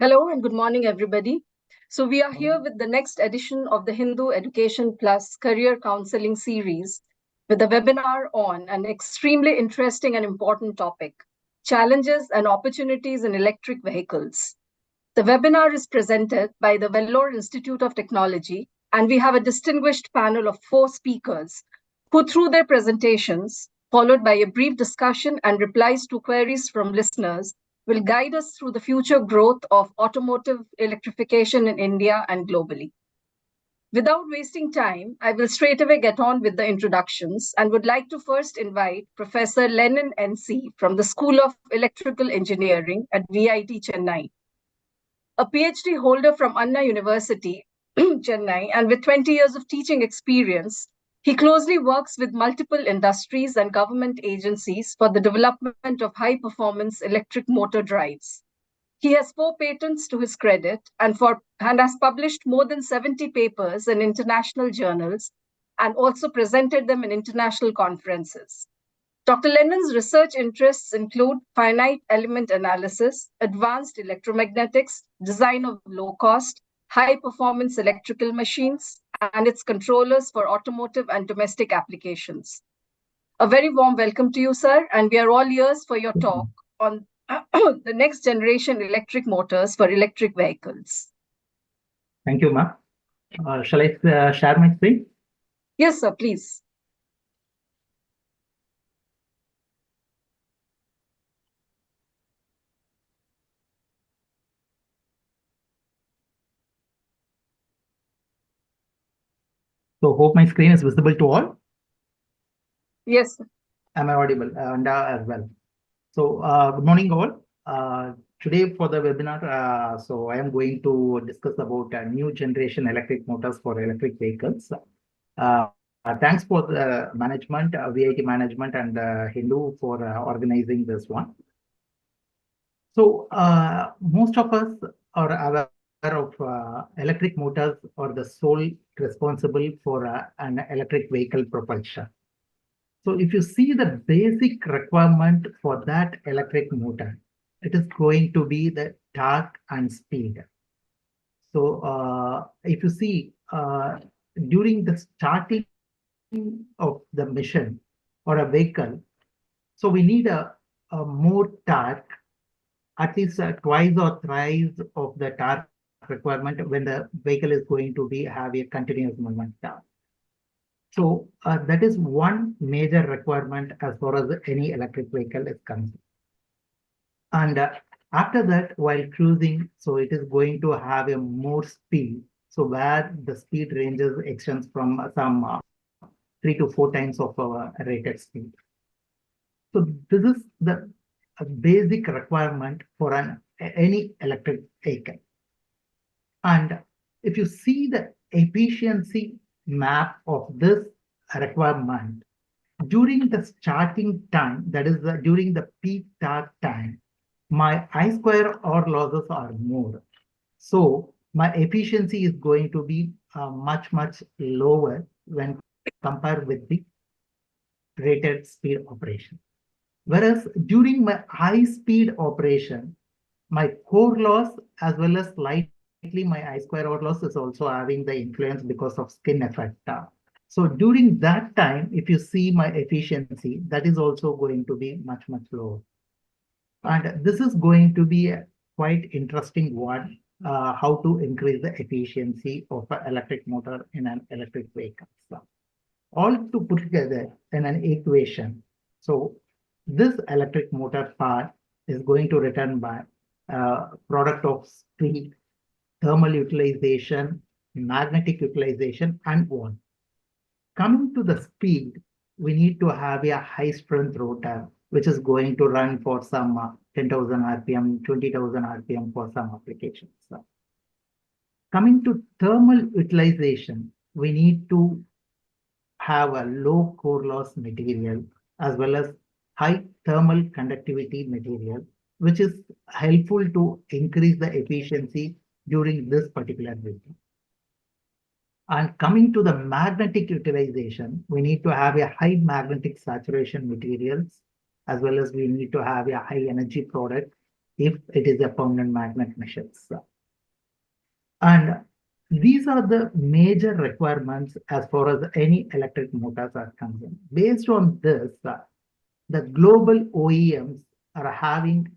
Hello and good morning, everybody. So, we are here with the next edition of the Hindu Education Plus Career Counseling Series with a webinar on an extremely interesting and important topic, challenges and opportunities in electric vehicles. The webinar is presented by the Vellore Institute of Technology, and we have a distinguished panel of 4 speakers who, through their presentations, followed by a brief discussion and replies to queries from listeners, will guide us through the future growth of automotive electrification in India and globally. Without wasting time, I will straight away get on with the introductions and would like to first invite Professor Lennon NC from the School of Electrical Engineering at VIT Chennai, a PhD holder from Anna University, Chennai, and with 20 years of teaching experience. He closely works with multiple industries and government agencies for the development of high-performance electric motor drives. He has 4 patents to his credit and has published more than 70 papers in international journals and also presented them in international conferences. Dr. Lennon's research interests include finite element analysis, advanced electromagnetics, design of low-cost, high-performance electrical machines, and its controllers for automotive and domestic applications. A very warm welcome to you, sir, and we are all ears for your talk on the next generation electric motors for electric vehicles. Thank you, ma'am. Shall I share my screen? Yes, sir, please. So hope my screen is visible to all. Yes, sir. Am I audible as well? So good morning all. Today for the webinar, so I am going to discuss about new generation electric motors for electric vehicles. Thanks for the management, VIT management and Hindu for organizing this one. So most of us are aware of electric motors are the sole responsible for an electric vehicle propulsion. So if you see the basic requirement for that electric motor, it is going to be the torque and speed. So if you see during the starting of the mission or a vehicle, so we need a more torque, at least twice or thrice of the torque requirement when the vehicle is going to have a continuous movement torque. So that is one major requirement as far as any electric vehicle is concerned. And after that, while cruising, so it is going to have a more speed. So where the speed ranges extends from some 3 to 4 times of our rated speed. So this is the basic requirement for any electric vehicle. And if you see the efficiency map of this requirement, during the starting time, that is during the peak torque time, my I square R losses are more. So my efficiency is going to be much lower when compared with the rated speed operation. Whereas during my high speed operation, my core loss as well as slightly my I square R loss is also having the influence because of skin effect. So during that time, if you see my efficiency, that is also going to be much lower. And this is going to be a quite interesting one, how to increase the efficiency of an electric motor in an electric vehicle. So all to put together in an equation. So this electric motor part is going to return by product of speed, thermal utilization, magnetic utilization, and one. Coming to the speed, we need to have a high strength rotor, which is going to run for some 10,000 RPM, 20,000 RPM for some applications. So, coming to thermal utilization, we need to have a low core loss material as well as high thermal conductivity material, which is helpful to increase the efficiency during this particular region. And coming to the magnetic utilization, we need to have a high magnetic saturation materials, as well as we need to have a high energy product if it is a permanent magnet machines. And these are the major requirements as far as any electric motors are concerned. Based on this, the global OEMs are having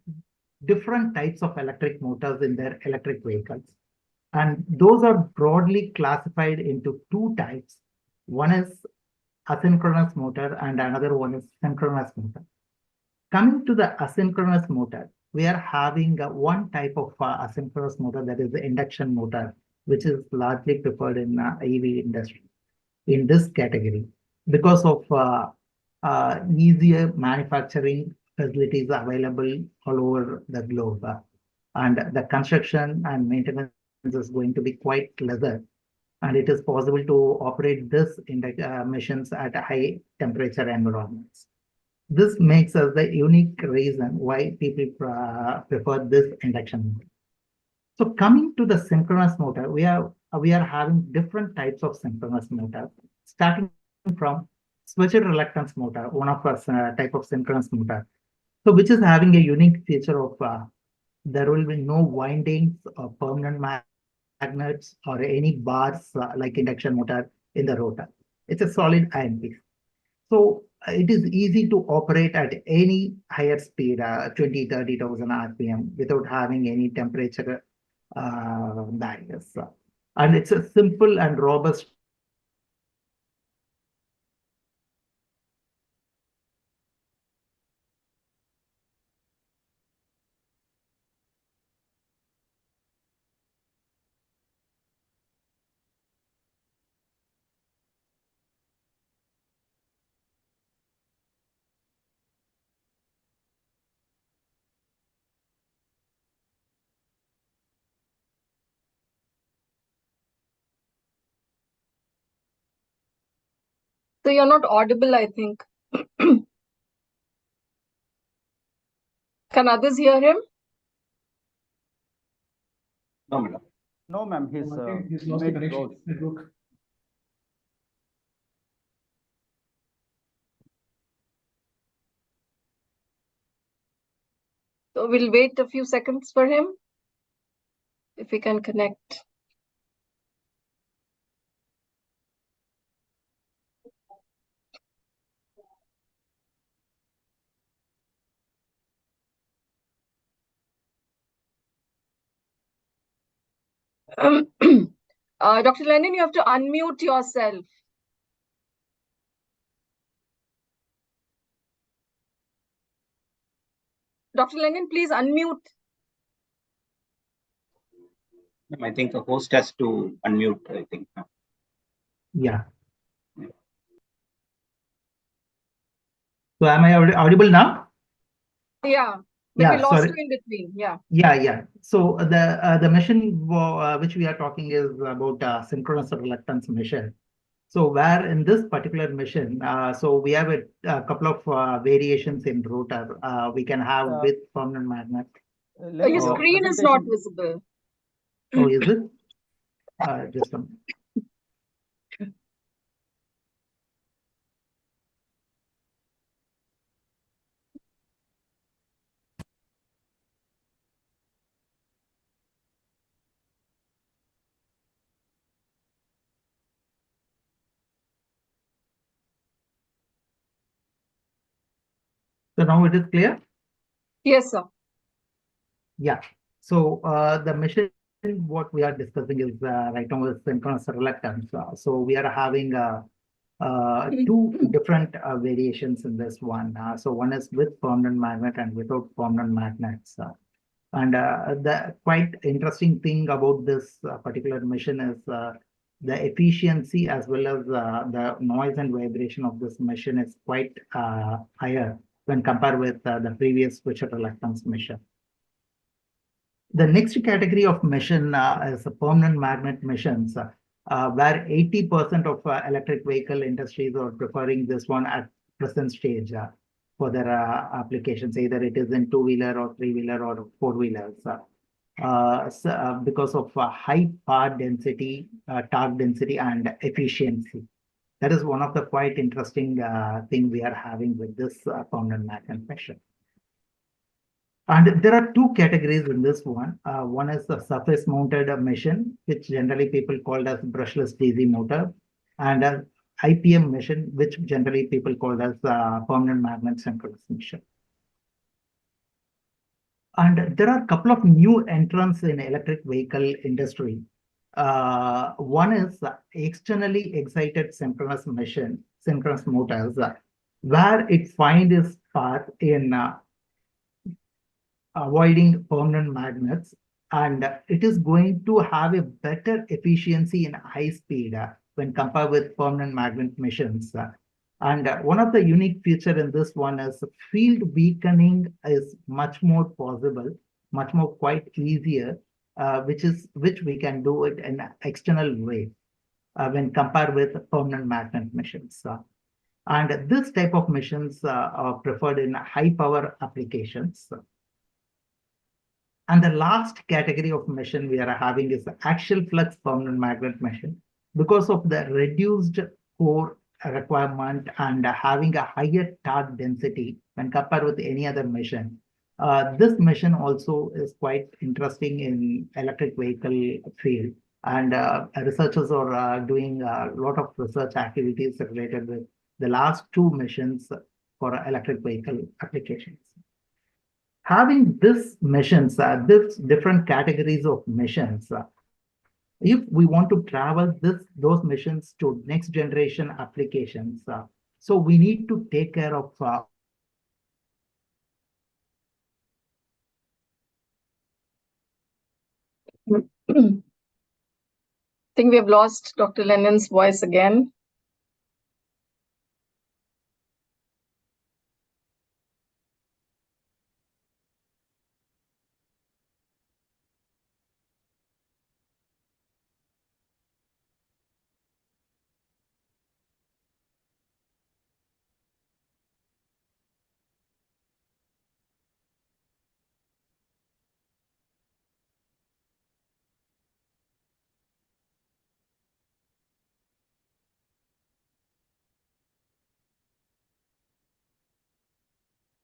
different types of electric motors in their electric vehicles. And those are broadly classified into two types. One is asynchronous motor and another one is synchronous motor. Coming to the asynchronous motor, we are having one type of asynchronous motor, that is the induction motor, which is largely preferred in EV industry in this category because of easier manufacturing facilities available all over the globe. And the construction and maintenance is going to be quite lesser. And it is possible to operate this machines at high temperature environments. This makes us the unique reason why people prefer this induction motor. So coming to the synchronous motor, we are having different types of synchronous motor, starting from switched reluctance motor, one of our type of synchronous motor. So which is having a unique feature of there will be no windings or permanent magnets or any bars like induction motor in the rotor. It's a solid iron piece. So it is easy to operate at any higher speed, 20, 30,000 RPM without having any temperature barriers. And it's a simple and robust. So you're not audible, I think. Can others hear him? No, madam. No, ma'am, He's lost the connection. Network. So we'll wait a few seconds for him, if we can connect. Dr. Lennon, you have to unmute yourself. Dr. Lennon, please unmute. I think the host has to unmute, I think. Yeah. So am I audible now? Yeah, but Yeah, we lost sorry. you in between. Yeah. Yeah. So the machine which we are talking is about synchronous reluctance machine. So where in this particular machine, so we have a couple of variations in rotor. We can have with permanent magnet. Your screen is not visible. Oh, is it? Just a minute. So now it is clear? Yes, sir. Yeah. So the machine what we are discussing is right now is synchronous reluctance. So we are having two different variations in this one. So one is with permanent magnet and without permanent magnets. And the quite interesting thing about this particular machine is the efficiency as well as the noise and vibration of this machine is quite higher when compared with the previous switched reluctance machine. The next category of machine is permanent magnet machines, where 80% of electric vehicle industries are preferring this one at present stage for their applications, either it is in two-wheeler or three-wheeler or four-wheelers. Because of high power density, torque density, and efficiency. That is one of the quite interesting thing we are having with this permanent magnet machine. And there are two categories in this one. One is the surface mounted machine, which generally people call as brushless DC motor, and IPM machine, which generally people call as permanent magnet synchronous machine. And there are a couple of new entrants in electric vehicle industry. One is externally excited synchronous motors, where it finds its path in avoiding permanent magnets, and it is going to have a better efficiency in high speed when compared with permanent magnet machines. And one of the unique feature in this one is field weakening is much more possible, much more quite easier, which we can do it in an external way when compared with permanent magnet machines. And this type of machines are preferred in high power applications. And the last category of machine we are having is the axial flux permanent magnet machine. Because of the reduced core requirement and having a higher torque density when compared with any other machine, this machine also is quite interesting in electric vehicle field. And researchers are doing a lot of research activities related with the last two machines for electric vehicle applications. Having this machines, this different categories of machines, if we want to travel those machines to next generation applications, so we need to take care of I think we have lost Dr. Lennon's voice again.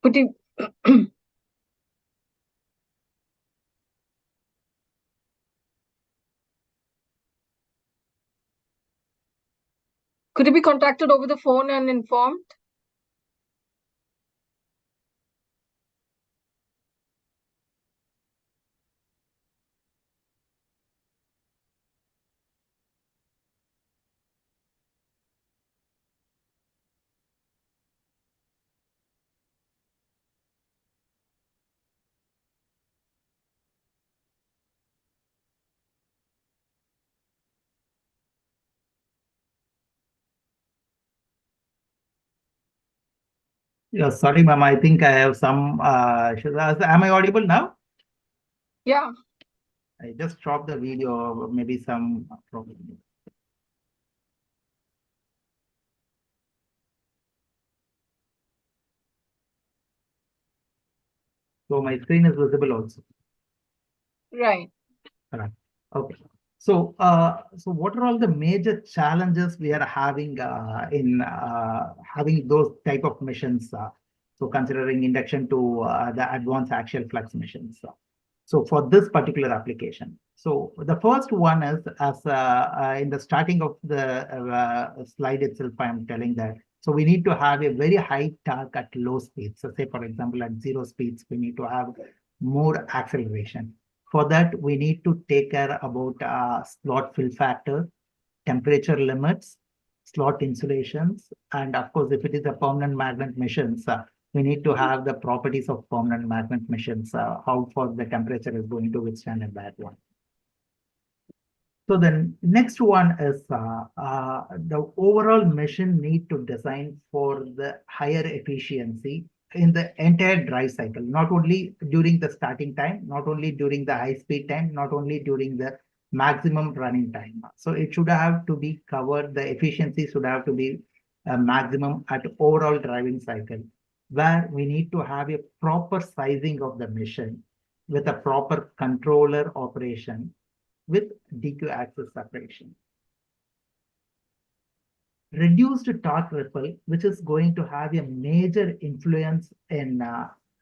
Could you could you be contacted over the phone and informed? yeah, sorry, ma'am. I think I have some. Am I audible now? Yeah. I just stopped the video. Maybe some problem. So my screen is visible also. Right. Correct. Okay. So, so what are all the major challenges we are having in having those type of missions? So, considering induction to the advanced axial flux missions. So, for this particular application, so the first one is as in the starting of the slide itself, I am telling that. So, we need to have a very high torque at low speeds. So, say for example, at 0 speeds, we need to have more acceleration. For that, we need to take care about slot fill factor, temperature limits, slot insulations, and of course, if it is a permanent magnet machines, we need to have the properties of permanent magnet machines, how far the temperature is going to withstand in that one. So the next one is the overall machine need to design for the higher efficiency in the entire drive cycle, not only during the starting time, not only during the high speed time, not only during the maximum running time. So it should have to be covered, the efficiency should have to be maximum at overall driving cycle, where we need to have a proper sizing of the machine with a proper controller operation with DQ axis separation. Reduced torque ripple, which is going to have a major influence in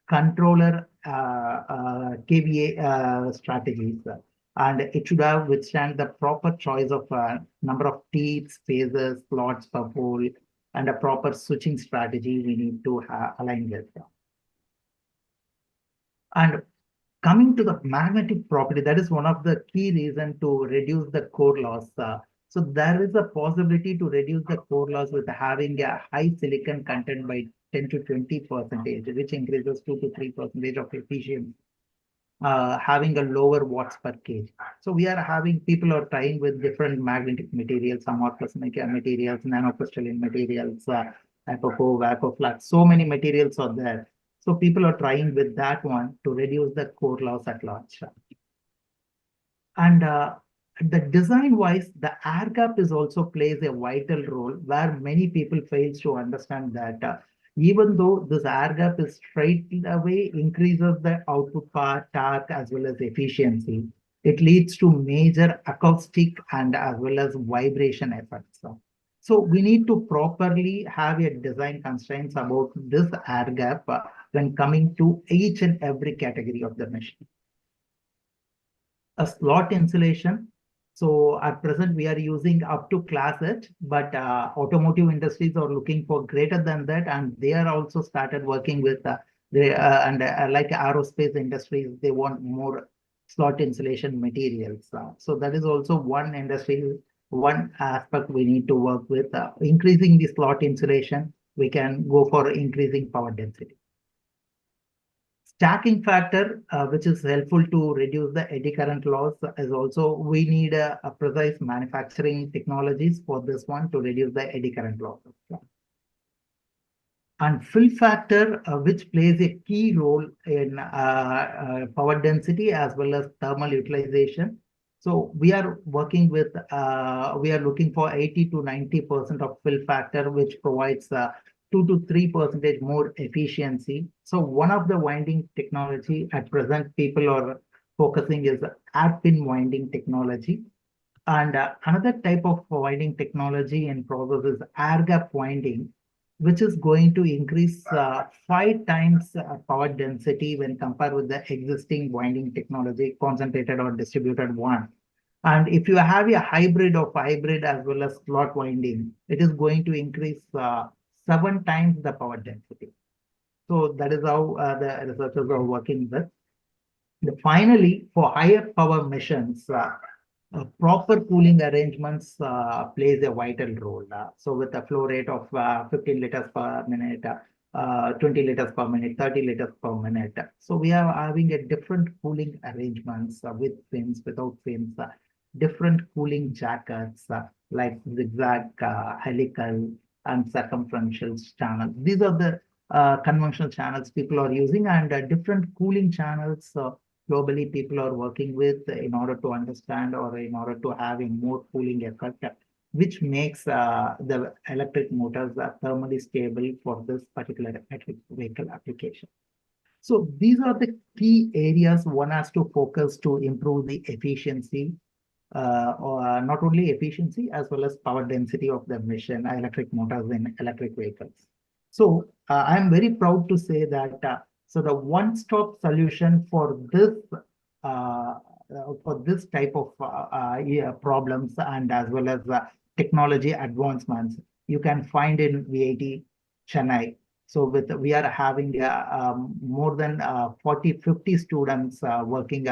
controller KVA strategies, and it should have withstand the proper choice of number of teeth, phases, slots per pole, and a proper switching strategy we need to align with. And coming to the magnetic property, that is one of the key reasons to reduce the core loss. So there is a possibility to reduce the core loss with having a high silicon content by 10 to 20%, which increases 2 to 3% of efficiency. Having a lower watts per kg. So we are having people are trying with different magnetic materials, amorphous materials, nanocrystalline materials, Apopo, Vapoflux, so many materials are there. So people are trying with that one to reduce the core loss at large. And the design wise, the air gap is also plays a vital role where many people fails to understand that even though this air gap is straight away increases the output power, torque, as well as efficiency, it leads to major acoustic and as well as vibration effects. So we need to properly have a design constraints about this air gap when coming to each and every category of the machine. A slot insulation. So at present, we are using up to class H, but automotive industries are looking for greater than that, and they are also started working with like aerospace industries, they want more slot insulation materials. So that is also one industry, one aspect we need to work with. Increasing the slot insulation, we can go for increasing power density. Stacking factor, which is helpful to reduce the eddy current loss, is also we need a precise manufacturing technologies for this one to reduce the eddy current loss. And fill factor, which plays a key role in power density as well as thermal utilization. So we are working with, we are looking for 80 to 90% of fill factor, which provides 2 to 3% more efficiency. So one of the winding technology at present people are focusing is air pin winding technology. And another type of winding technology in progress is air gap winding, which is going to increase 5 times power density when compared with the existing winding technology, concentrated or distributed one. And if you have a hybrid of hybrid as well as slot winding, it is going to increase 7 times the power density. So that is how the researchers are working with. Finally, for higher power missions, proper cooling arrangements plays a vital role. So with a flow rate of 15 liters per minute, 20 liters per minute, 30 liters per minute. So we are having a different cooling arrangements with fins, without fins, different cooling jackets like zigzag, helical, and circumferential channels. These are the conventional channels people are using, and different cooling channels globally people are working with in order to understand or in order to have a more cooling effect, which makes the electric motors thermally stable for this particular electric vehicle application. So these are the key areas one has to focus to improve the efficiency, or not only efficiency as well as power density of the machine electric motors in electric vehicles. So I'm very proud to say that so the one-stop solution for this type of problems and as well as technology advancements you can find in VIT Chennai. So we are having more than 40-50 students working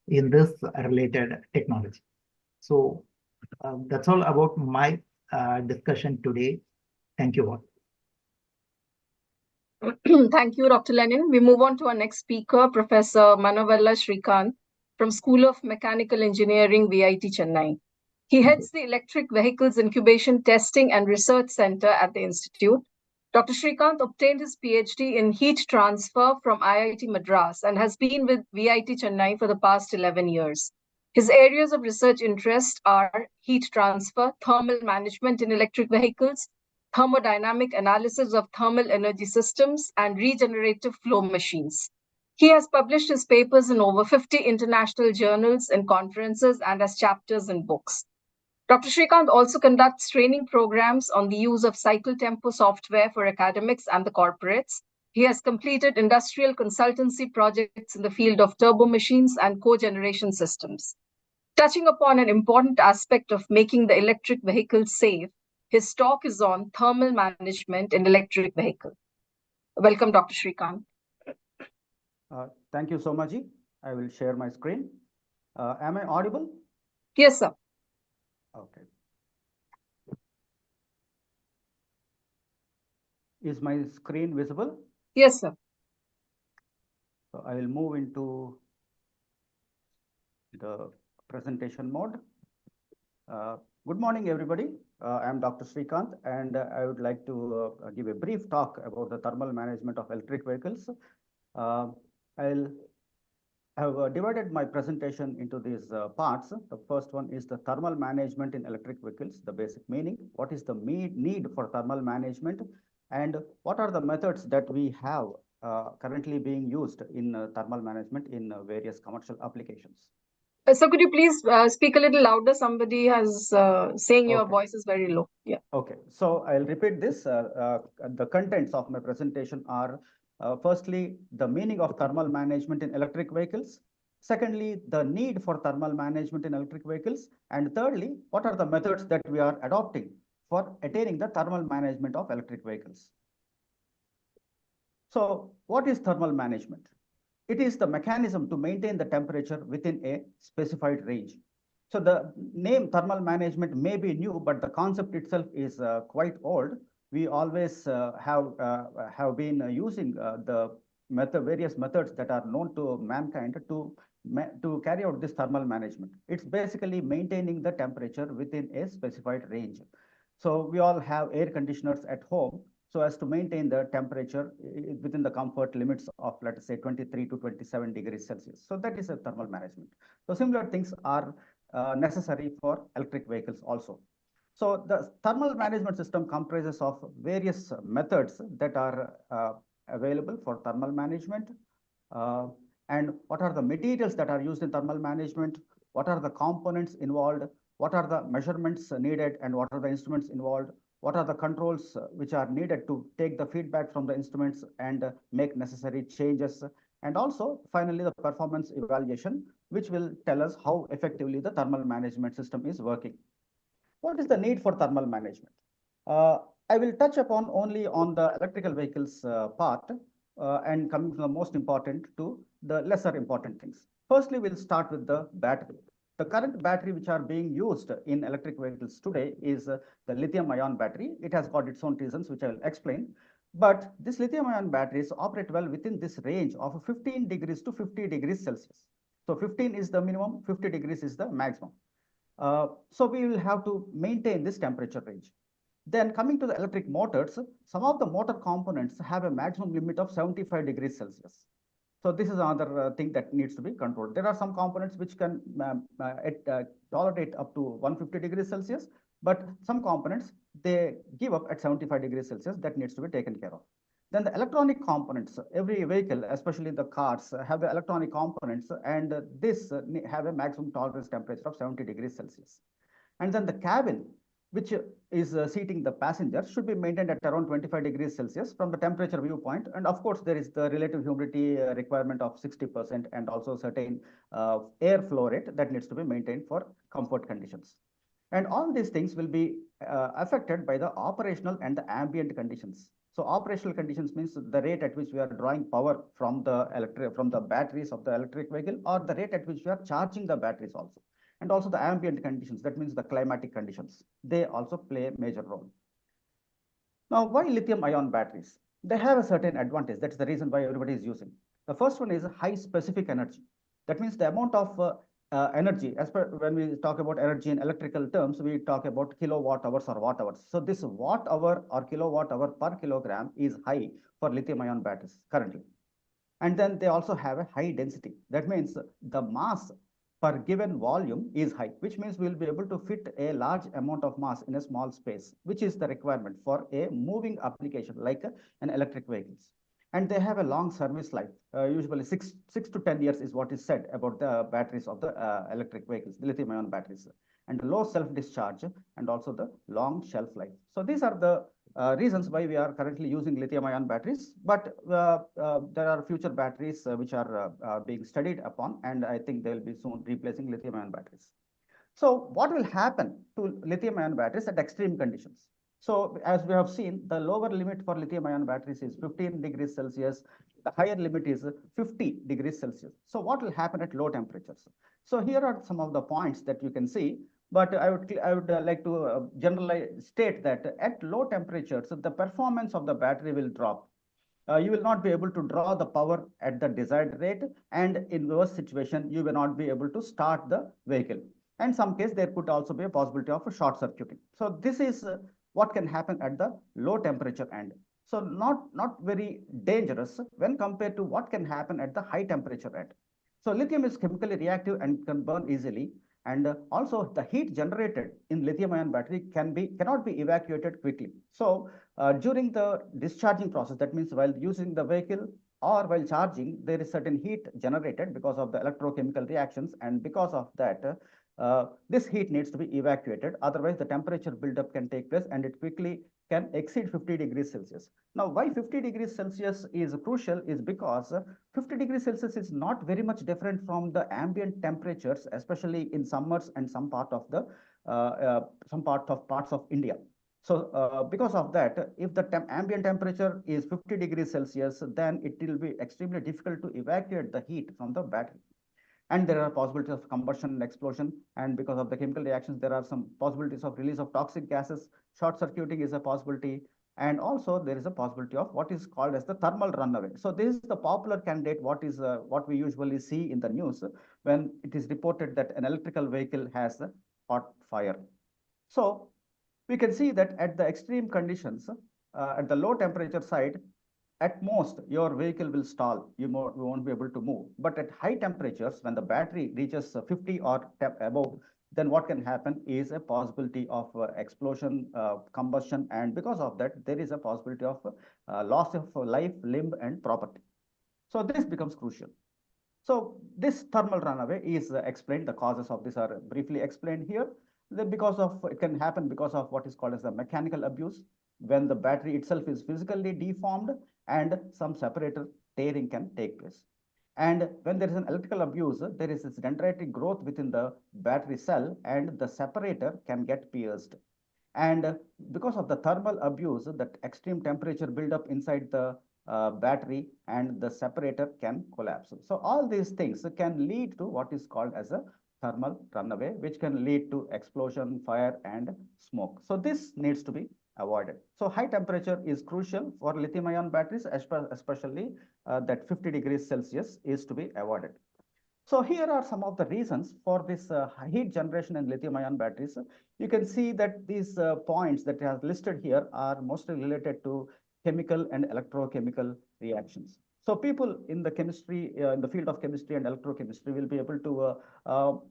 in this related technology. So that's all about my discussion today. Thank you all. Thank you, Dr. Lenin. We move on to our next speaker, Professor Manavella Srikanth from School of Mechanical Engineering, VIT Chennai. He heads the Electric Vehicles Incubation Testing and Research Center at the Institute. Dr. Srikanth obtained his PhD in heat transfer from IIT Madras and has been with VIT Chennai for the past 11 years. His areas of research interest are heat transfer, thermal management in electric vehicles, thermodynamic analysis of thermal energy systems, and regenerative flow machines. He has published his papers in over 50 international journals and conferences and has chapters in books. Dr. Srikanth also conducts training programs on the use of cycle tempo software for academics and the corporates. He has completed industrial consultancy projects in the field of turbo machines and cogeneration systems. Touching upon an important aspect of making the electric vehicle safe, his talk is on thermal management in electric vehicle. Welcome, Dr. Srikanth. Thank you so much. I will share my screen. Am I audible? Yes, sir. Okay. Is my screen visible? Yes, sir. So I will move into the presentation mode. Good morning, everybody. I am Dr. Srikanth, and I would like to give a brief talk about the thermal management of electric vehicles. I'll have divided my presentation into these parts. The first one is the thermal management in electric vehicles, the basic meaning. What is the need for thermal management, and what are the methods that we have currently being used in thermal management in various commercial applications. So could you please speak a little louder? Somebody has saying your voice is very low. Yeah. Okay. So I'll repeat this. The contents of my presentation are firstly, the meaning of thermal management in electric vehicles. Secondly, the need for thermal management in electric vehicles. And thirdly, what are the methods that we are adopting for attaining the thermal management of electric vehicles? So what is thermal management? It is the mechanism to maintain the temperature within a specified range. So the name thermal management may be new, but the concept itself is quite old. We always have been using the various methods that are known to mankind to carry out this thermal management. It's basically maintaining the temperature within a specified range. So we all have air conditioners at home, so as to maintain the temperature within the comfort limits of, let us say, 23 to 27 degrees Celsius. So that is a thermal management. So similar things are necessary for electric vehicles also. So the thermal management system comprises of various methods that are available for thermal management. And what are the materials that are used in thermal management? What are the components involved? What are the measurements needed, and what are the instruments involved? What are the controls which are needed to take the feedback from the instruments and make necessary changes? And also, finally, the performance evaluation, which will tell us how effectively the thermal management system is working. What is the need for thermal management? I will touch upon only on the electrical vehicles part and coming from the most important to the lesser important things. Firstly, we'll start with the battery. The current battery which are being used in electric vehicles today is the lithium-ion battery. It has got its own reasons, which I will explain. But this lithium-ion batteries operate well within this range of 15 degrees to 50 degrees Celsius. So 15 is the minimum, 50 degrees is the maximum. So we will have to maintain this temperature range. Then coming to the electric motors, some of the motor components have a maximum limit of 75 degrees Celsius. So this is another thing that needs to be controlled. There are some components which can tolerate up to 150 degrees Celsius, but some components, they give up at 75 degrees Celsius. That needs to be taken care of. Then the electronic components, every vehicle, especially the cars, have the electronic components, and this have a maximum tolerance temperature of 70 degrees Celsius. And then the cabin, which is seating the passengers, should be maintained at around 25 degrees Celsius from the temperature viewpoint. And of course, there is the relative humidity requirement of 60% and also certain air flow rate that needs to be maintained for comfort conditions. And all these things will be affected by the operational and the ambient conditions. So operational conditions means the rate at which we are drawing power from the batteries of the electric vehicle, or the rate at which we are charging the batteries also. And also the ambient conditions, that means the climatic conditions. They also play a major role. Now, why lithium-ion batteries? They have a certain advantage. That's the reason why everybody is using. The first one is high specific energy. That means the amount of energy, as per when we talk about energy in electrical terms, we talk about kilowatt hours or watt hours. So this watt hour or kilowatt hour per kilogram is high for lithium-ion batteries currently. And then they also have a high density. That means the mass per given volume is high, which means we'll be able to fit a large amount of mass in a small space, which is the requirement for a moving application like an electric vehicles. And they have a long service life. Usually 6 to 10 years is what is said about the batteries of the electric vehicles, the lithium-ion batteries, and low self-discharge and also the long shelf life. So these are the reasons why we are currently using lithium-ion batteries, but there are future batteries which are being studied upon, and I think they will be soon replacing lithium-ion batteries. So what will happen to lithium-ion batteries at extreme conditions? So as we have seen, the lower limit for lithium-ion batteries is 15 degrees Celsius. The higher limit is 50 degrees Celsius. So what will happen at low temperatures? So here are some of the points that you can see. But I would like to generally state that at low temperatures, the performance of the battery will drop. You will not be able to draw the power at the desired rate, and in those situation, you will not be able to start the vehicle. And in some case, there could also be a possibility of a short circuiting. So this is what can happen at the low temperature end. So not very dangerous when compared to what can happen at the high temperature end. So lithium is chemically reactive and can burn easily. And also the heat generated in lithium-ion battery cannot be evacuated quickly. So during the discharging process, that means while using the vehicle or while charging, there is certain heat generated because of the electrochemical reactions, and because of that, this heat needs to be evacuated. Otherwise, the temperature buildup can take place and it quickly can exceed 50 degrees Celsius. Now, why 50 degrees Celsius is crucial is because 50 degrees Celsius is not very much different from the ambient temperatures, especially in summers and some part of the parts of India. So because of that, if the ambient temperature is 50 degrees Celsius, then it will be extremely difficult to evacuate the heat from the battery. And there are possibilities of combustion and explosion. And because of the chemical reactions, there are some possibilities of release of toxic gases. Short circuiting is a possibility. And also there is a possibility of what is called as the thermal runaway. So this is the popular candidate, what we usually see in the news when it is reported that an electrical vehicle has caught fire. So we can see that at the extreme conditions, at the low temperature side, at most your vehicle will stall. You won't be able to move. But at high temperatures, when the battery reaches 50 or above, then what can happen is a possibility of explosion, combustion, and because of that, there is a possibility of loss of life, limb, and property. So this becomes crucial. So this thermal runaway is explained. The causes of this are briefly explained here. It can happen because of what is called as the mechanical abuse, when the battery itself is physically deformed and some separator tearing can take place. And when there is an electrical abuse, there is this dendritic growth within the battery cell and the separator can get pierced. And because of the thermal abuse, that extreme temperature buildup inside the battery and the separator can collapse. So all these things can lead to what is called as a thermal runaway, which can lead to explosion, fire, and smoke. So this needs to be avoided. So high temperature is crucial for lithium-ion batteries, especially that 50 degrees Celsius is to be avoided. So here are some of the reasons for this heat generation in lithium-ion batteries. You can see that these points that are listed here are mostly related to chemical and electrochemical reactions. So people in the chemistry, in the field of chemistry and electrochemistry will be able to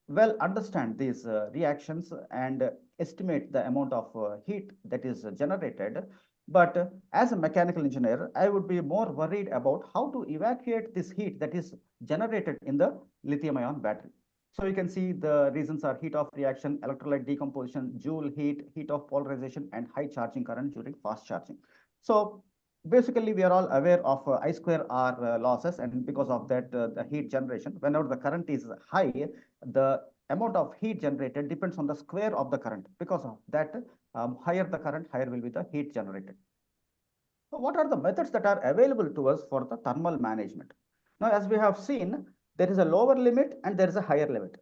well understand these reactions and estimate the amount of heat that is generated. But as a mechanical engineer, I would be more worried about how to evacuate this heat that is generated in the lithium-ion battery. So you can see the reasons are heat of reaction, electrolyte decomposition, Joule heat, heat of polarization, and high charging current during fast charging. So basically, we are all aware of I square R losses, and because of that, the heat generation, whenever the current is high, the amount of heat generated depends on the square of the current. Because of that, higher the current, higher will be the heat generated. So what are the methods that are available to us for the thermal management? Now, as we have seen, there is a lower limit and there is a higher limit.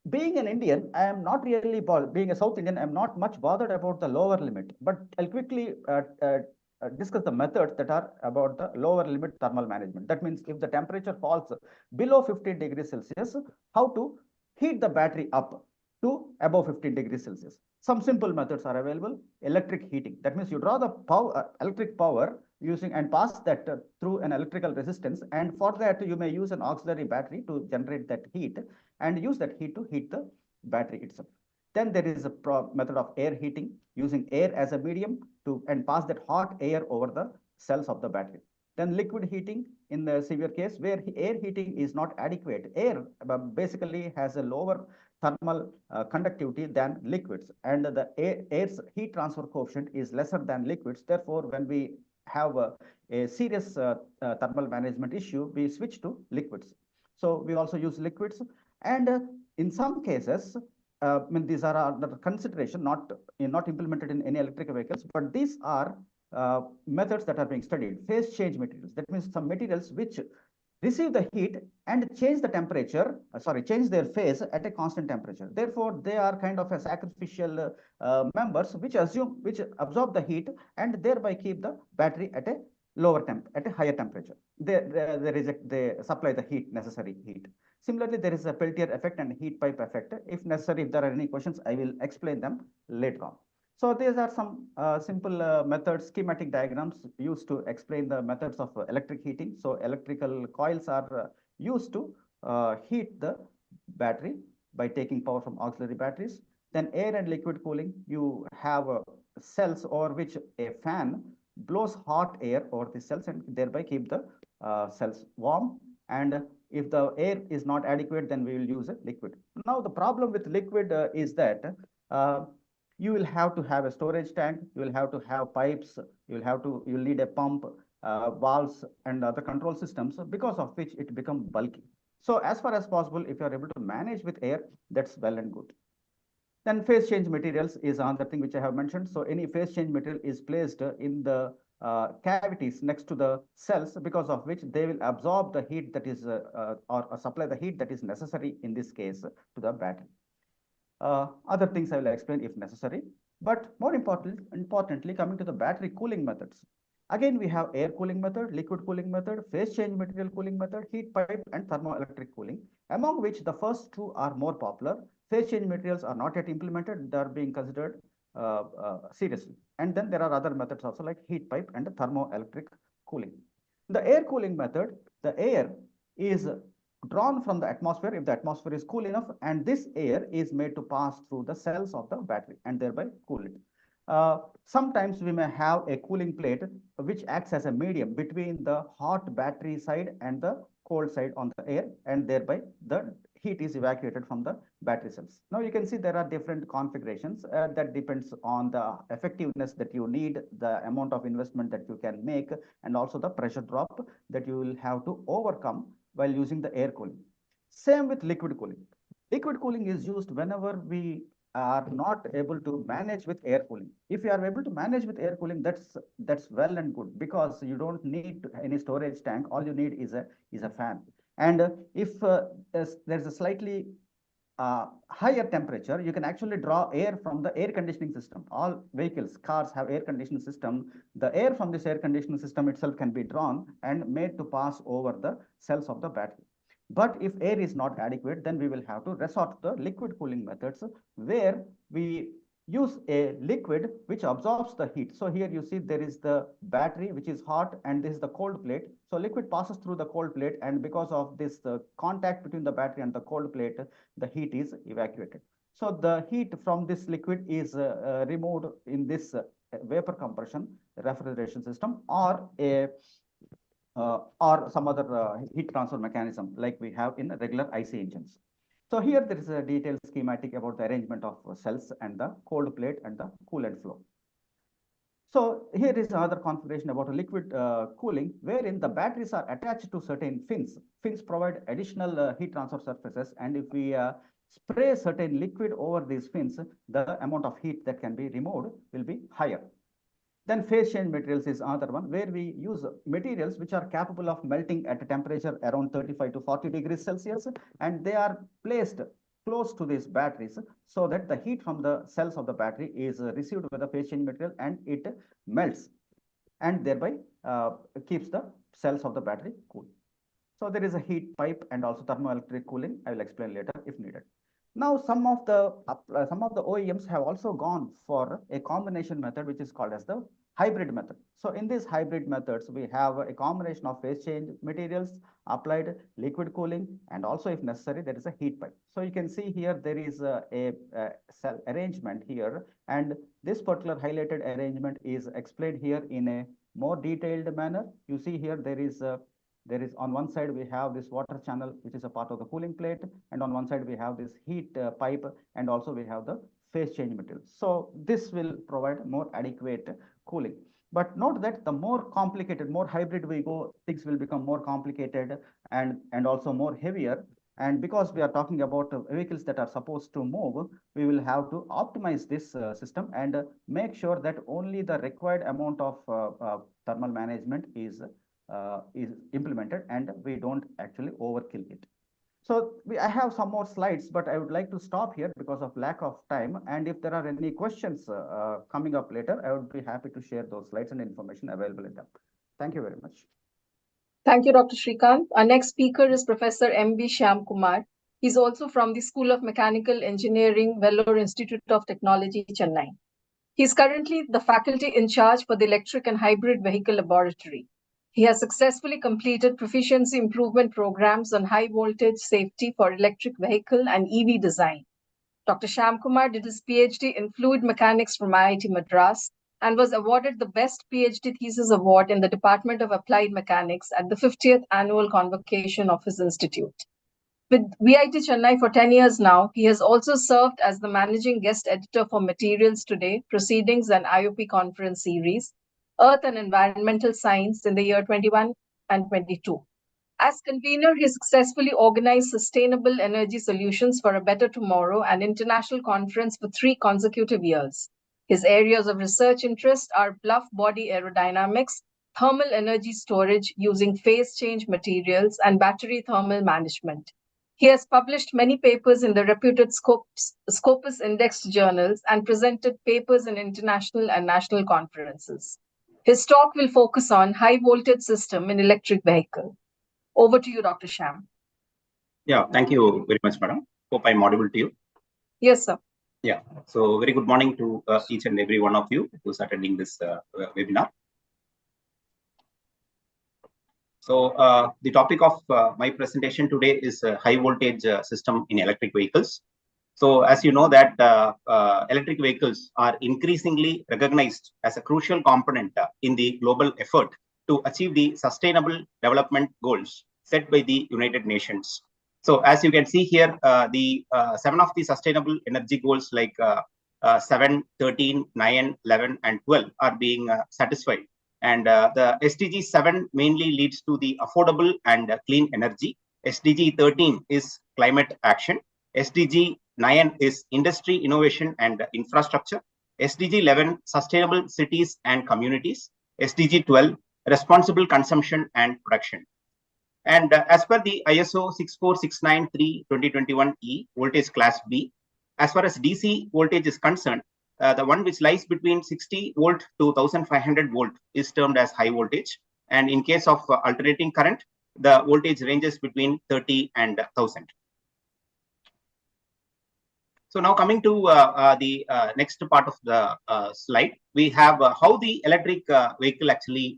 Being an Indian, I am not really bothered. Being a South Indian, I am not much bothered about the lower limit. But I'll quickly discuss the methods that are about the lower limit thermal management. That means if the temperature falls below 15 degrees Celsius, how to heat the battery up to above 15 degrees Celsius. Some simple methods are available. Electric heating. That means you draw the electric power using and pass that through an electrical resistance. And for that, you may use an auxiliary battery to generate that heat and use that heat to heat the battery itself. Then there is a method of air heating, using air as a medium and pass that hot air over the cells of the battery. Then liquid heating, in the severe case where air heating is not adequate. Air basically has a lower thermal conductivity than liquids, and the air's heat transfer coefficient is lesser than liquids. Therefore, when we have a serious thermal management issue, we switch to liquids. So we also use liquids, and in some cases, I mean, these are under consideration, not implemented in any electric vehicles, but these are methods that are being studied. Phase change materials. That means some materials which receive the heat and change the temperature, change their phase at a constant temperature. Therefore, they are kind of a sacrificial members which absorb the heat and thereby keep the battery at a at a higher temperature. They supply the heat, necessary heat. Similarly, there is a Peltier effect and heat pipe effect. If necessary, if there are any questions, I will explain them later on. So these are some simple methods, schematic diagrams used to explain the methods of electric heating. So electrical coils are used to heat the battery by taking power from auxiliary batteries. Then air and liquid cooling, you have cells over which a fan blows hot air over the cells and thereby keep the cells warm. And if the air is not adequate, then we will use a liquid. Now the problem with liquid is that you will have to have a storage tank, you will have to have pipes, you'll need a pump, valves and other control systems, because of which it becomes bulky. So as far as possible, if you are able to manage with air, that's well and good. Then phase change materials is another thing which I have mentioned. So any phase change material is placed in the cavities next to the cells, because of which they will absorb the heat that is or supply the heat that is necessary in this case to the battery. Other things I will explain if necessary, but more importantly, coming to the battery cooling methods. Again, we have air cooling method, liquid cooling method, phase change material cooling method, heat pipe and thermoelectric cooling, among which the first two are more popular. Phase change materials are not yet implemented, they are being considered seriously. And then there are other methods also like heat pipe and thermoelectric cooling. The air cooling method, the air is drawn from the atmosphere if the atmosphere is cool enough, and this air is made to pass through the cells of the battery and thereby cool it. Sometimes we may have a cooling plate which acts as a medium between the hot battery side and the cold side on the air, and thereby the heat is evacuated from the battery cells. Now you can see there are different configurations that depends on the effectiveness that you need, the amount of investment that you can make, and also the pressure drop that you will have to overcome while using the air cooling. Same with liquid cooling. Liquid cooling is used whenever we are not able to manage with air cooling. If you are able to manage with air cooling, that's well and good, because you don't need any storage tank. All you need is a fan. And if there's a slightly higher temperature, you can actually draw air from the air conditioning system. All vehicles, cars have air conditioning system. The air from this air conditioning system itself can be drawn and made to pass over the cells of the battery. But if air is not adequate, then we will have to resort to the liquid cooling methods, where we use a liquid which absorbs the heat. So here you see there is the battery which is hot, and this is the cold plate. So liquid passes through the cold plate, and because of this contact between the battery and the cold plate, the heat is evacuated. So the heat from this liquid is removed in this vapor compression refrigeration system, or some other heat transfer mechanism like we have in regular IC engines. So here there is a detailed schematic about the arrangement of cells and the cold plate and the coolant flow. So here is another configuration about a liquid cooling, wherein the batteries are attached to certain fins. Fins provide additional heat transfer surfaces, and if we spray certain liquid over these fins, the amount of heat that can be removed will be higher. Then phase change materials is another one, where we use materials which are capable of melting at a temperature around 35 to 40 degrees Celsius, and they are placed close to these batteries so that the heat from the cells of the battery is received by the phase change material, and it melts and thereby keeps the cells of the battery cool. So there is a heat pipe and also thermoelectric cooling. I will explain later if needed. Now, some of the OEMs have also gone for a combination method, which is called as the hybrid method. So in these hybrid methods, we have a combination of phase change materials, applied liquid cooling, and also if necessary, there is a heat pipe. So you can see here, there is a cell arrangement here, and this particular highlighted arrangement is explained here in a more detailed manner. You see here, there is There is on one side, we have this water channel, which is a part of the cooling plate. And on one side, we have this heat pipe, and also we have the phase change material. So this will provide more adequate cooling. But note that the more complicated, more hybrid we go, things will become more complicated and also more heavier. And because we are talking about vehicles that are supposed to move, we will have to optimize this system and make sure that only the required amount of thermal management is implemented and we don't actually overkill it. So I have some more slides, but I would like to stop here because of lack of time. And if there are any questions coming up later, I would be happy to share those slides and information available in them. Thank you very much. Thank you, Dr. Srikanth. Our next speaker is Professor M.V. Shyam Kumar. He's also from the School of Mechanical Engineering, Vellore Institute of Technology, Chennai. He's currently the faculty in charge for the Electric and Hybrid Vehicle Laboratory. He has successfully completed proficiency improvement programs on high voltage safety for electric vehicle and EV design. Dr. Shyam Kumar did his PhD in fluid mechanics from IIT Madras and was awarded the Best PhD Thesis Award in the Department of Applied Mechanics at the 50th Annual Convocation of his institute. With VIT Chennai for 10 years now, he has also served as the managing guest editor for Materials Today, Proceedings and IOP Conference Series, Earth and Environmental Science in the year 21 and 22. As convener, he successfully organized Sustainable Energy Solutions for a Better Tomorrow, an international conference for 3 consecutive years. His areas of research interest are bluff body aerodynamics, thermal energy storage using phase change materials, and battery thermal management. He has published many papers in the reputed Scopus indexed journals and presented papers in international and national conferences. His talk will focus on high voltage system in electric vehicle. Over to you, Dr. Shyam. Yeah, thank you very much, madam. Hope I'm audible to you. Yes, sir. Yeah, so very good morning to each and every one of you who's attending this webinar. So the topic of my presentation today is high voltage system in electric vehicles. So as you know that electric vehicles are increasingly recognized as a crucial component in the global effort to achieve the sustainable development goals set by the United Nations. So as you can see here, the 7 of the sustainable energy goals like 7, 13, 9, 11, and 12 are being satisfied. And the SDG 7 mainly leads to the affordable and clean energy. SDG 13 is climate action. SDG 9 is industry, innovation, and infrastructure. SDG 11, sustainable cities and communities. SDG 12, responsible consumption and production. And as per the ISO 64693/2021E voltage class B, as far as DC voltage is concerned, the one which lies between 60 volt to 1500 volt is termed as high voltage. And in case of alternating current, the voltage ranges between 30 and 1000. So now coming to the next part of the slide, we have how the electric vehicle actually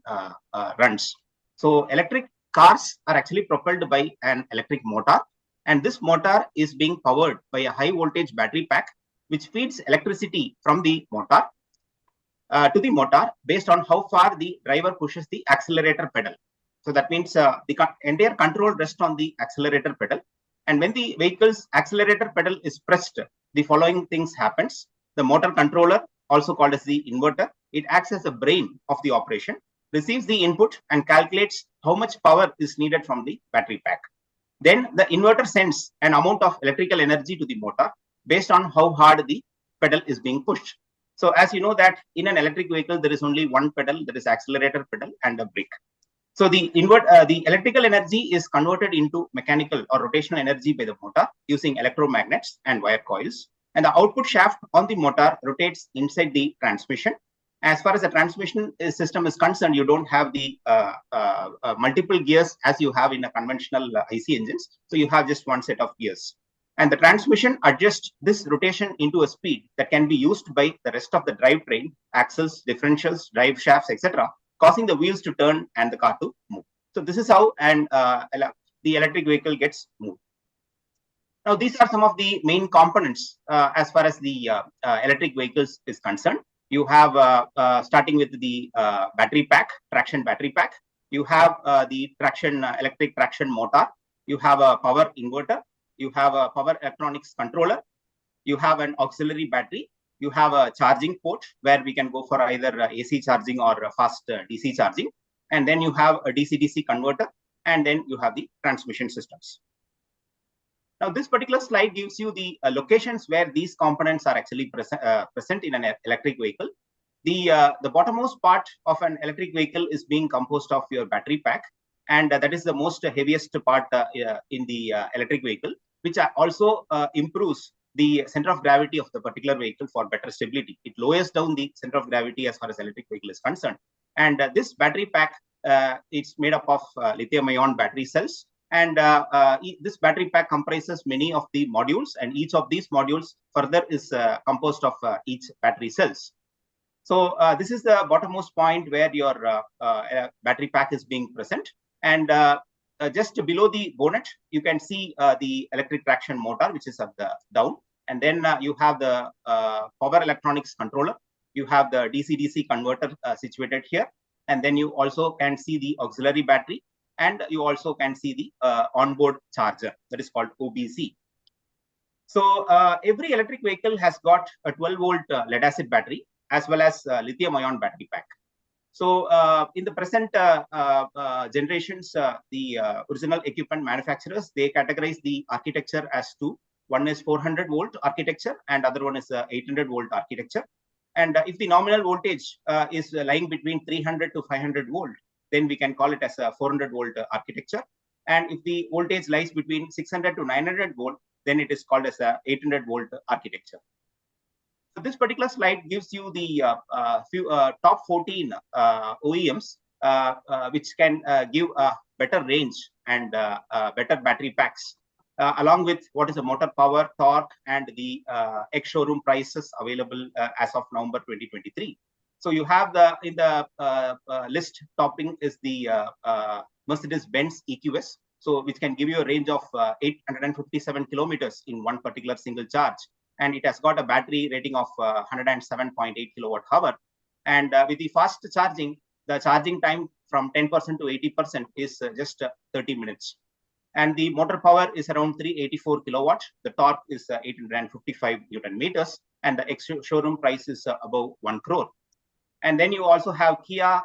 runs. So electric cars are actually propelled by an electric motor, and this motor is being powered by a high voltage battery pack, which feeds electricity from the motor to the motor based on how far the driver pushes the accelerator pedal. So that means the entire control rests on the accelerator pedal. And when the vehicle's accelerator pedal is pressed, the following things happens. The motor controller, also called as the inverter, it acts as the brain of the operation, receives the input and calculates how much power is needed from the battery pack. Then the inverter sends an amount of electrical energy to the motor based on how hard the pedal is being pushed. So as you know that in an electric vehicle, there is only one pedal, that is accelerator pedal, and a brake. So the electrical energy is converted into mechanical or rotational energy by the motor using electromagnets and wire coils. And the output shaft on the motor rotates inside the transmission. As far as the transmission system is concerned, you don't have the multiple gears as you have in a conventional IC engines. So you have just one set of gears. And the transmission adjusts this rotation into a speed that can be used by the rest of the drivetrain, axles, differentials, drive shafts, etc., causing the wheels to turn and the car to move. So this is how the electric vehicle gets moved. Now, these are some of the main components as far as the electric vehicles is concerned. You have starting with the battery pack, traction battery pack. You have the electric traction motor. You have a power inverter. You have a power electronics controller. You have an auxiliary battery. You have a charging port where we can go for either AC charging or fast DC charging. And then you have a DC-DC converter. And then you have the transmission systems. Now, this particular slide gives you the locations where these components are actually present in an electric vehicle. The bottommost part of an electric vehicle is being composed of your battery pack. And that is the most heaviest part in the electric vehicle, which also improves the center of gravity of the particular vehicle for better stability. It lowers down the center of gravity as far as electric vehicle is concerned. And this battery pack, it's made up of lithium-ion battery cells. And this battery pack comprises many of the modules, and each of these modules further is composed of each battery cells. So this is the bottommost point where your battery pack is being present. And just below the bonnet, you can see the electric traction motor, which is at the down. And then you have the power electronics controller. You have the DC-DC converter situated here. And then you also can see the auxiliary battery. And you also can see the onboard charger, that is called OBC. So every electric vehicle has got a 12-volt lead-acid battery as well as lithium-ion battery pack. So in the present generations, the original equipment manufacturers, they categorize the architecture as two. One is 400-volt architecture and other one is 800-volt architecture. And if the nominal voltage is lying between 300 to 500 volt, then we can call it as a 400-volt architecture. And if the voltage lies between 600 to 900 volt, then it is called as a 800-volt architecture. So this particular slide gives you the top 14 OEMs which can give a better range and better battery packs, along with what is the motor power, torque, and the ex-showroom prices available as of November 2023. So you have in the list topping is the Mercedes-Benz EQS, so which can give you a range of 857 kilometers in one particular single charge. And it has got a battery rating of 107.8 kilowatt hour. And with the fast charging, the charging time from 10% to 80% is just 30 minutes. And the motor power is around 384 kilowatt. The torque is 855 Newton meters. And the showroom price is above 1 crore. And then you also have Kia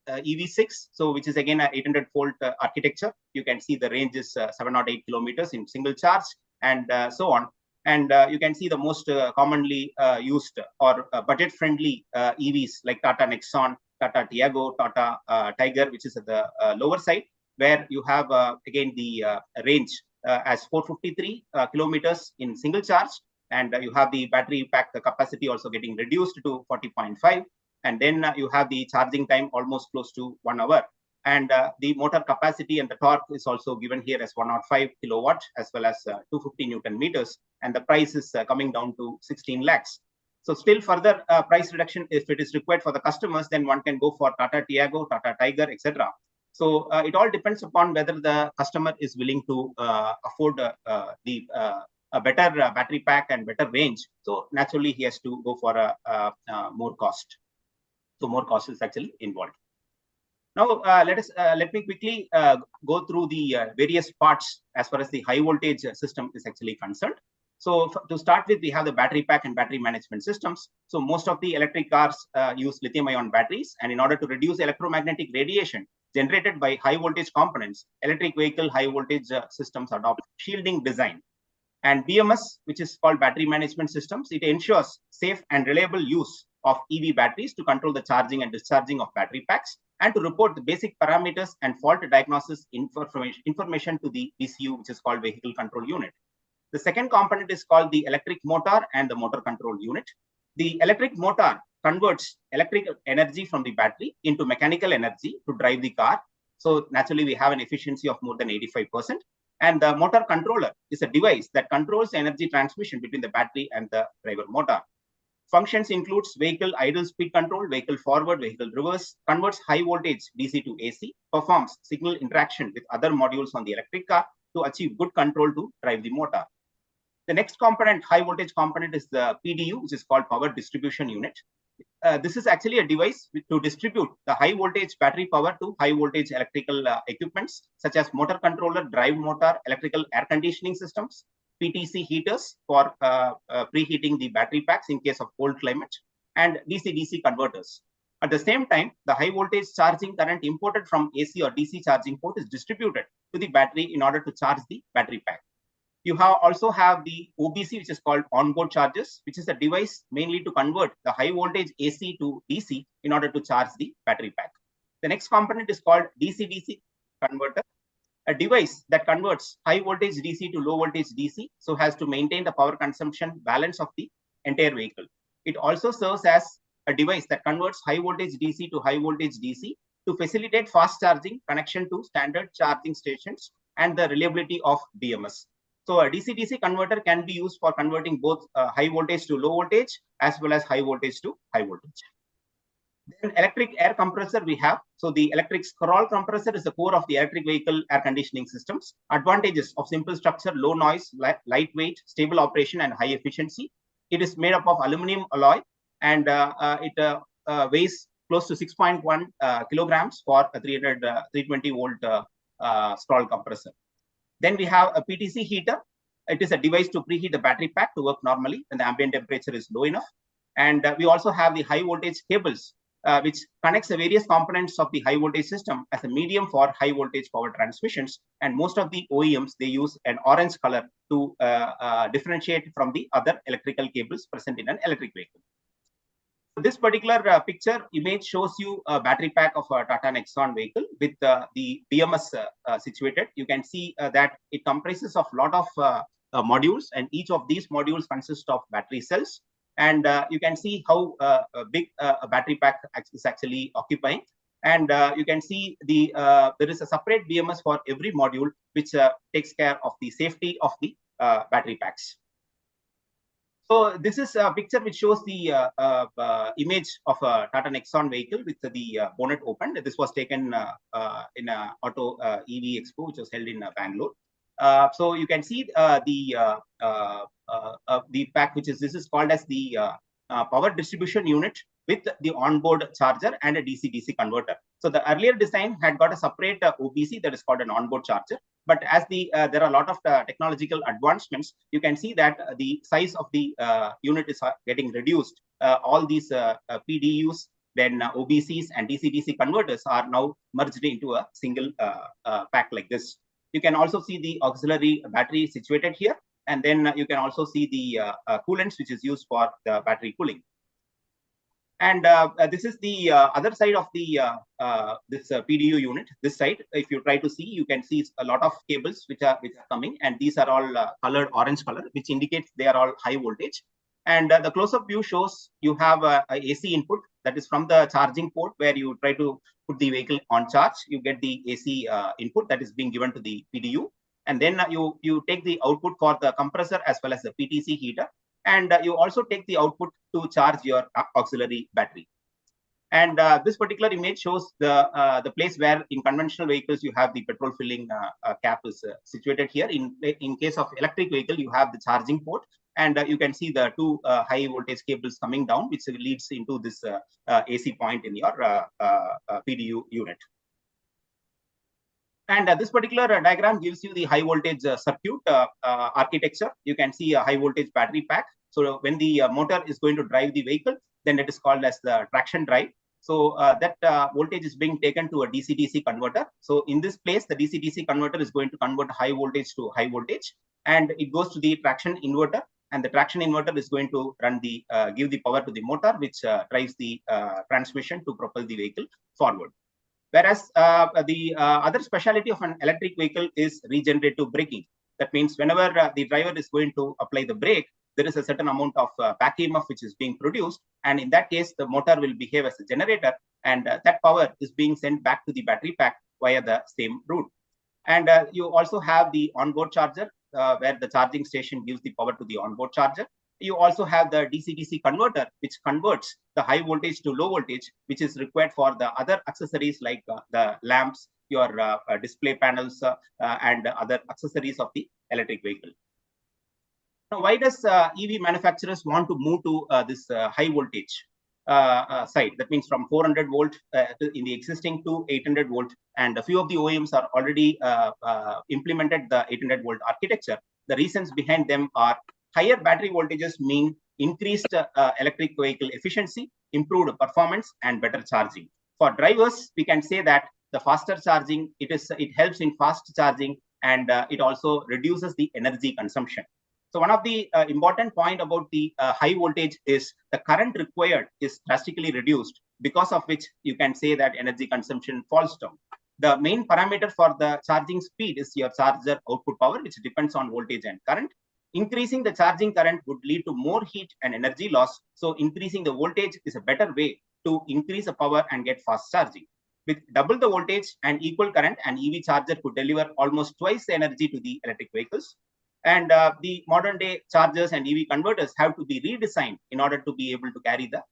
EV6, so which is again a 800-volt architecture. You can see the range is 708 kilometers in single charge, and so on. And you can see the most commonly used or budget-friendly EVs like Tata Nexon, Tata Tiago, Tata Tiger, which is at the lower side, where you have again the range as 453 kilometers in single charge, and you have the battery pack capacity also getting reduced to 40.5. And then you have the charging time almost close to 1 hour. And the motor capacity and the torque is also given here as 105 kilowatt as well as 250 Newton meters. And the price is coming down to 16 lakhs. So still further price reduction, if it is required for the customers, then one can go for Tata Tiago, Tata Tiger, etc. So it all depends upon whether the customer is willing to afford a better battery pack and better range. So naturally, he has to go for a more cost. So more cost is actually involved. Now, let me quickly go through the various parts as far as the high voltage system is actually concerned. So to start with, we have the battery pack and battery management systems. So most of the electric cars use lithium-ion batteries, and in order to reduce electromagnetic radiation generated by high voltage components, electric vehicle high voltage systems adopt shielding design. And BMS, which is called battery management systems, it ensures safe and reliable use of EV batteries to control the charging and discharging of battery packs and to report the basic parameters and fault diagnosis information to the VCU, which is called vehicle control unit. The second component is called the electric motor and the motor control unit. The electric motor converts electrical energy from the battery into mechanical energy to drive the car. So naturally, we have an efficiency of more than 85%. And the motor controller is a device that controls the energy transmission between the battery and the driver motor. Functions includes vehicle idle speed control, vehicle forward, vehicle reverse, converts high voltage DC to AC, performs signal interaction with other modules on the electric car to achieve good control to drive the motor. The next component, high voltage component, is the PDU, which is called power distribution unit. this is actually a device to distribute the high voltage battery power to high voltage electrical equipments such as motor controller, drive motor, electrical air conditioning systems, PTC heaters for preheating the battery packs in case of cold climate, and DC-DC converters. At the same time, the high voltage charging current imported from AC or DC charging port is distributed to the battery in order to charge the battery pack. You also have the OBC, which is called onboard chargers, which is a device mainly to convert the high voltage AC to DC in order to charge the battery pack. The next component is called DC-DC converter, a device that converts high voltage DC to low voltage DC, so has to maintain the power consumption balance of the entire vehicle. It also serves as a device that converts high voltage DC to high voltage DC to facilitate fast charging, connection to standard charging stations, and the reliability of BMS. So a DC-DC converter can be used for converting both high voltage to low voltage as well as high voltage to high voltage. Then electric air compressor we have. So the electric scroll compressor is the core of the electric vehicle air conditioning systems. Advantages of simple structure: low noise, lightweight, stable operation, and high efficiency. It is made up of aluminum alloy, and it weighs close to 6.1 kilograms for a 320 volt scroll compressor. Then we have a PTC heater. It is a device to preheat the battery pack to work normally when the ambient temperature is low enough. And we also have the high voltage cables, which connects the various components of the high voltage system as a medium for high voltage power transmissions. And most of the OEMs, they use an orange color to differentiate from the other electrical cables present in an electric vehicle. This particular picture image shows you a battery pack of a Tata Nexon vehicle with the BMS situated. You can see that it comprises of a lot of modules, and each of these modules consists of battery cells. And you can see how big a battery pack is actually occupying. And you can see there is a separate BMS for every module, which takes care of the safety of the battery packs. So this is a picture which shows the image of a Tata Nexon vehicle with the bonnet opened. This was taken in a Auto EV Expo, which was held in Bangalore. So you can see the pack, this is called as the power distribution unit with the onboard charger and a DC-DC converter. So the earlier design had got a separate OBC that is called an onboard charger. But as there are a lot of technological advancements, you can see that the size of the unit is getting reduced. All these PDUs, then OBCs and DC-DC converters are now merged into a single pack like this. You can also see the auxiliary battery situated here. And then you can also see the coolants, which is used for the battery cooling. And this is the other side of the this PDU unit. This side, if you try to see, you can see a lot of cables which are coming, and these are all colored orange color, which indicates they are all high voltage. And the close-up view shows you have a AC input that is from the charging port, where you try to put the vehicle on charge. You get the AC input that is being given to the PDU, and then you take the output for the compressor as well as the PTC heater. And you also take the output to charge your auxiliary battery. And this particular image shows the place where in conventional vehicles you have the petrol filling cap is situated here. In case of electric vehicle, you have the charging port, and you can see the two high voltage cables coming down, which leads into this AC point in your PDU unit. And this particular diagram gives you the high voltage circuit architecture. You can see a high voltage battery pack. So when the motor is going to drive the vehicle, then it is called as the traction drive. So that voltage is being taken to a DC-DC converter. So in this place, the DC-DC converter is going to convert high voltage to high voltage, and it goes to the traction inverter. And the traction inverter is going to run give the power to the motor, which drives the transmission to propel the vehicle forward. Whereas the other specialty of an electric vehicle is regenerative braking. That means whenever the driver is going to apply the brake, there is a certain amount of back EMF which is being produced. And in that case, the motor will behave as a generator, and that power is being sent back to the battery pack via the same route. And you also have the onboard charger, where the charging station gives the power to the onboard charger. You also have the DC-DC converter, which converts the high voltage to low voltage, which is required for the other accessories like the lamps, your display panels, and other accessories of the electric vehicle. Now, why does EV manufacturers want to move to this high voltage? side. That means from 400 volt in the existing to 800 volt, and a few of the OEMs are already implemented the 800 volt architecture. The reasons behind them are higher battery voltages mean increased electric vehicle efficiency, improved performance, and better charging. For drivers, we can say that the faster charging, it helps in fast charging, and it also reduces the energy consumption. So one of the important point about the high voltage is the current required is drastically reduced, because of which you can say that energy consumption falls down. The main parameter for the charging speed is your charger output power, which depends on voltage and current. Increasing the charging current would lead to more heat and energy loss. So increasing the voltage is a better way to increase the power and get fast charging. With double the voltage and equal current, an EV charger could deliver almost twice the energy to the electric vehicles. And the modern day chargers and EV converters have to be redesigned in order to be able to carry the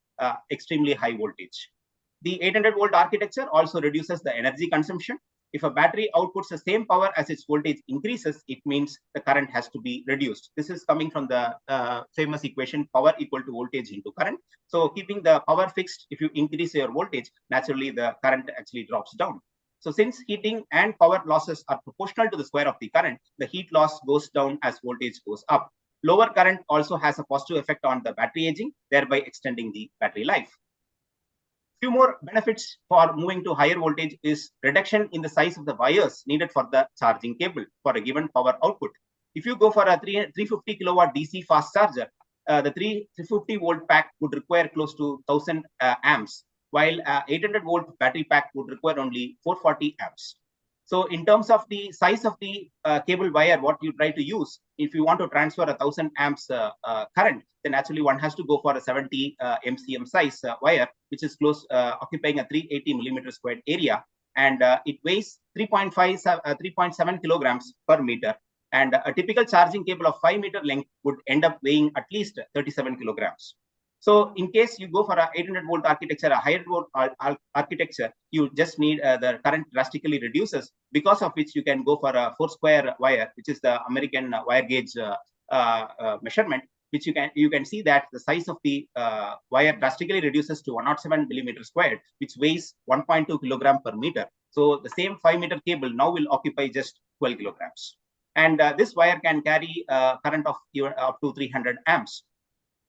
extremely high voltage. The 800 volt architecture also reduces the energy consumption. If a battery outputs the same power as its voltage increases, it means the current has to be reduced. This is coming from the famous equation, power equal to voltage into current. So keeping the power fixed, if you increase your voltage, naturally the current actually drops down. So since heating and power losses are proportional to the square of the current, the heat loss goes down as voltage goes up. Lower current also has a positive effect on the battery aging, thereby extending the battery life. Few more benefits for moving to higher voltage is reduction in the size of the wires needed for the charging cable for a given power output. If you go for a 350 kilowatt DC fast charger, the 350 volt pack would require close to 1000 amps, while 800 volt battery pack would require only 440 amps. So in terms of the size of the cable wire, what you try to use, if you want to transfer 1000 amps current, then actually one has to go for a 70 MCM size wire, which is close, occupying a 380 millimeter squared area, and it weighs 3.7 kilograms per meter. And a typical charging cable of 5 meter length would end up weighing at least 37 kilograms. So in case you go for a 800 volt architecture, a higher volt architecture, you just need the current drastically reduces, because of which you can go for a 4 square wire, which is the American wire gauge measurement, which you can see that the size of the wire drastically reduces to 107 millimeter squared, which weighs 1.2 kilogram per meter. So the same 5 meter cable now will occupy just 12 kilograms. And this wire can carry current of up to 300 amps.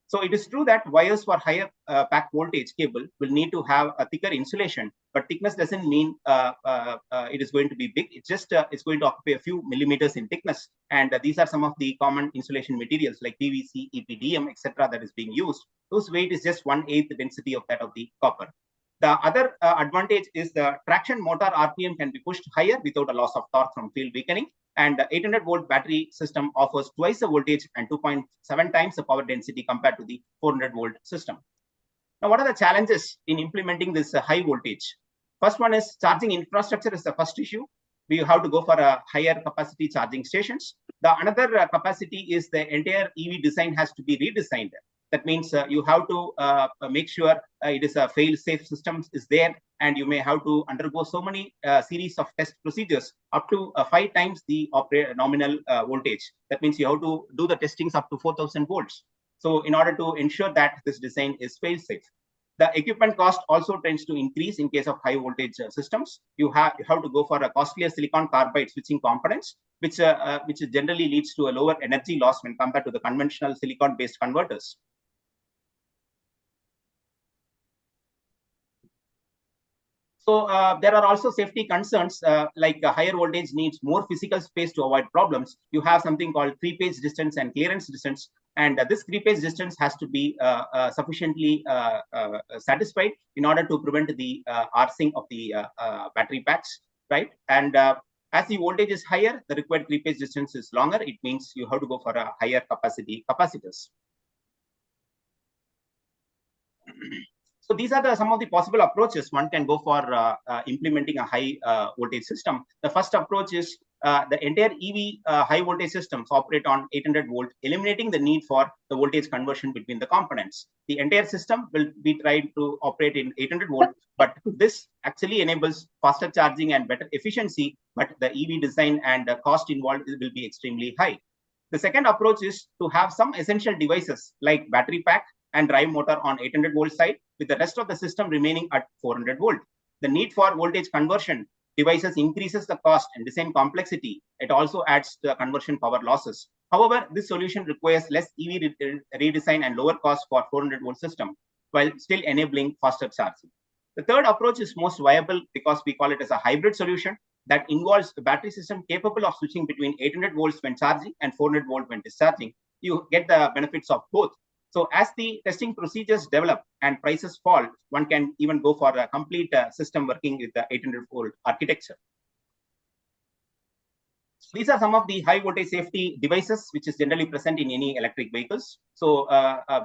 So it is true that wires for higher pack voltage cable will need to have a thicker insulation, but thickness doesn't mean it is going to be big. It's just it's going to occupy a few millimeters in thickness. And these are some of the common insulation materials like PVC, EPDM, etc. that is being used. Whose weight is just 1/8 the density of that of the copper. The other advantage is the traction motor RPM can be pushed higher without a loss of torque from field weakening. And the 800 volt battery system offers twice the voltage and 2.7 times the power density compared to the 400 volt system. Now, what are the challenges in implementing this high voltage? First one is charging infrastructure is the first issue. We have to go for a higher capacity charging stations. The another capacity is the entire EV design has to be redesigned. That means you have to make sure it is a fail-safe system is there, and you may have to undergo so many series of test procedures up to 5 times the nominal voltage. That means you have to do the testings up to 4000 volts. So in order to ensure that this design is fail-safe. The equipment cost also tends to increase in case of high voltage systems. You have to go for a costlier silicon carbide switching components, which generally leads to a lower energy loss when compared to the conventional silicon-based converters. So there are also safety concerns, like higher voltage needs more physical space to avoid problems. You have something called creepage distance and clearance distance, and this creepage distance has to be sufficiently satisfied in order to prevent the arcing of the battery packs, right? And as the voltage is higher, the required creepage distance is longer. It means you have to go for a higher capacity capacitors. So these are some of the possible approaches one can go for implementing a high voltage system. The first approach is the entire EV high voltage systems operate on 800 volt, eliminating the need for the voltage conversion between the components. The entire system will be tried to operate in 800 volt, but this actually enables faster charging and better efficiency, but the EV design and the cost involved will be extremely high. The second approach is to have some essential devices like battery pack and drive motor on 800 volt side, with the rest of the system remaining at 400 volt. The need for voltage conversion devices increases the cost and design complexity. It also adds to the conversion power losses. However, this solution requires less EV redesign and lower cost for 400 volt system, while still enabling faster charging. The third approach is most viable because we call it as a hybrid solution that involves a battery system capable of switching between 800 volts when charging and 400 volt when discharging. You get the benefits of both. So as the testing procedures develop and prices fall, one can even go for a complete system working with the 800 volt architecture. These are some of the high voltage safety devices which is generally present in any electric vehicles. So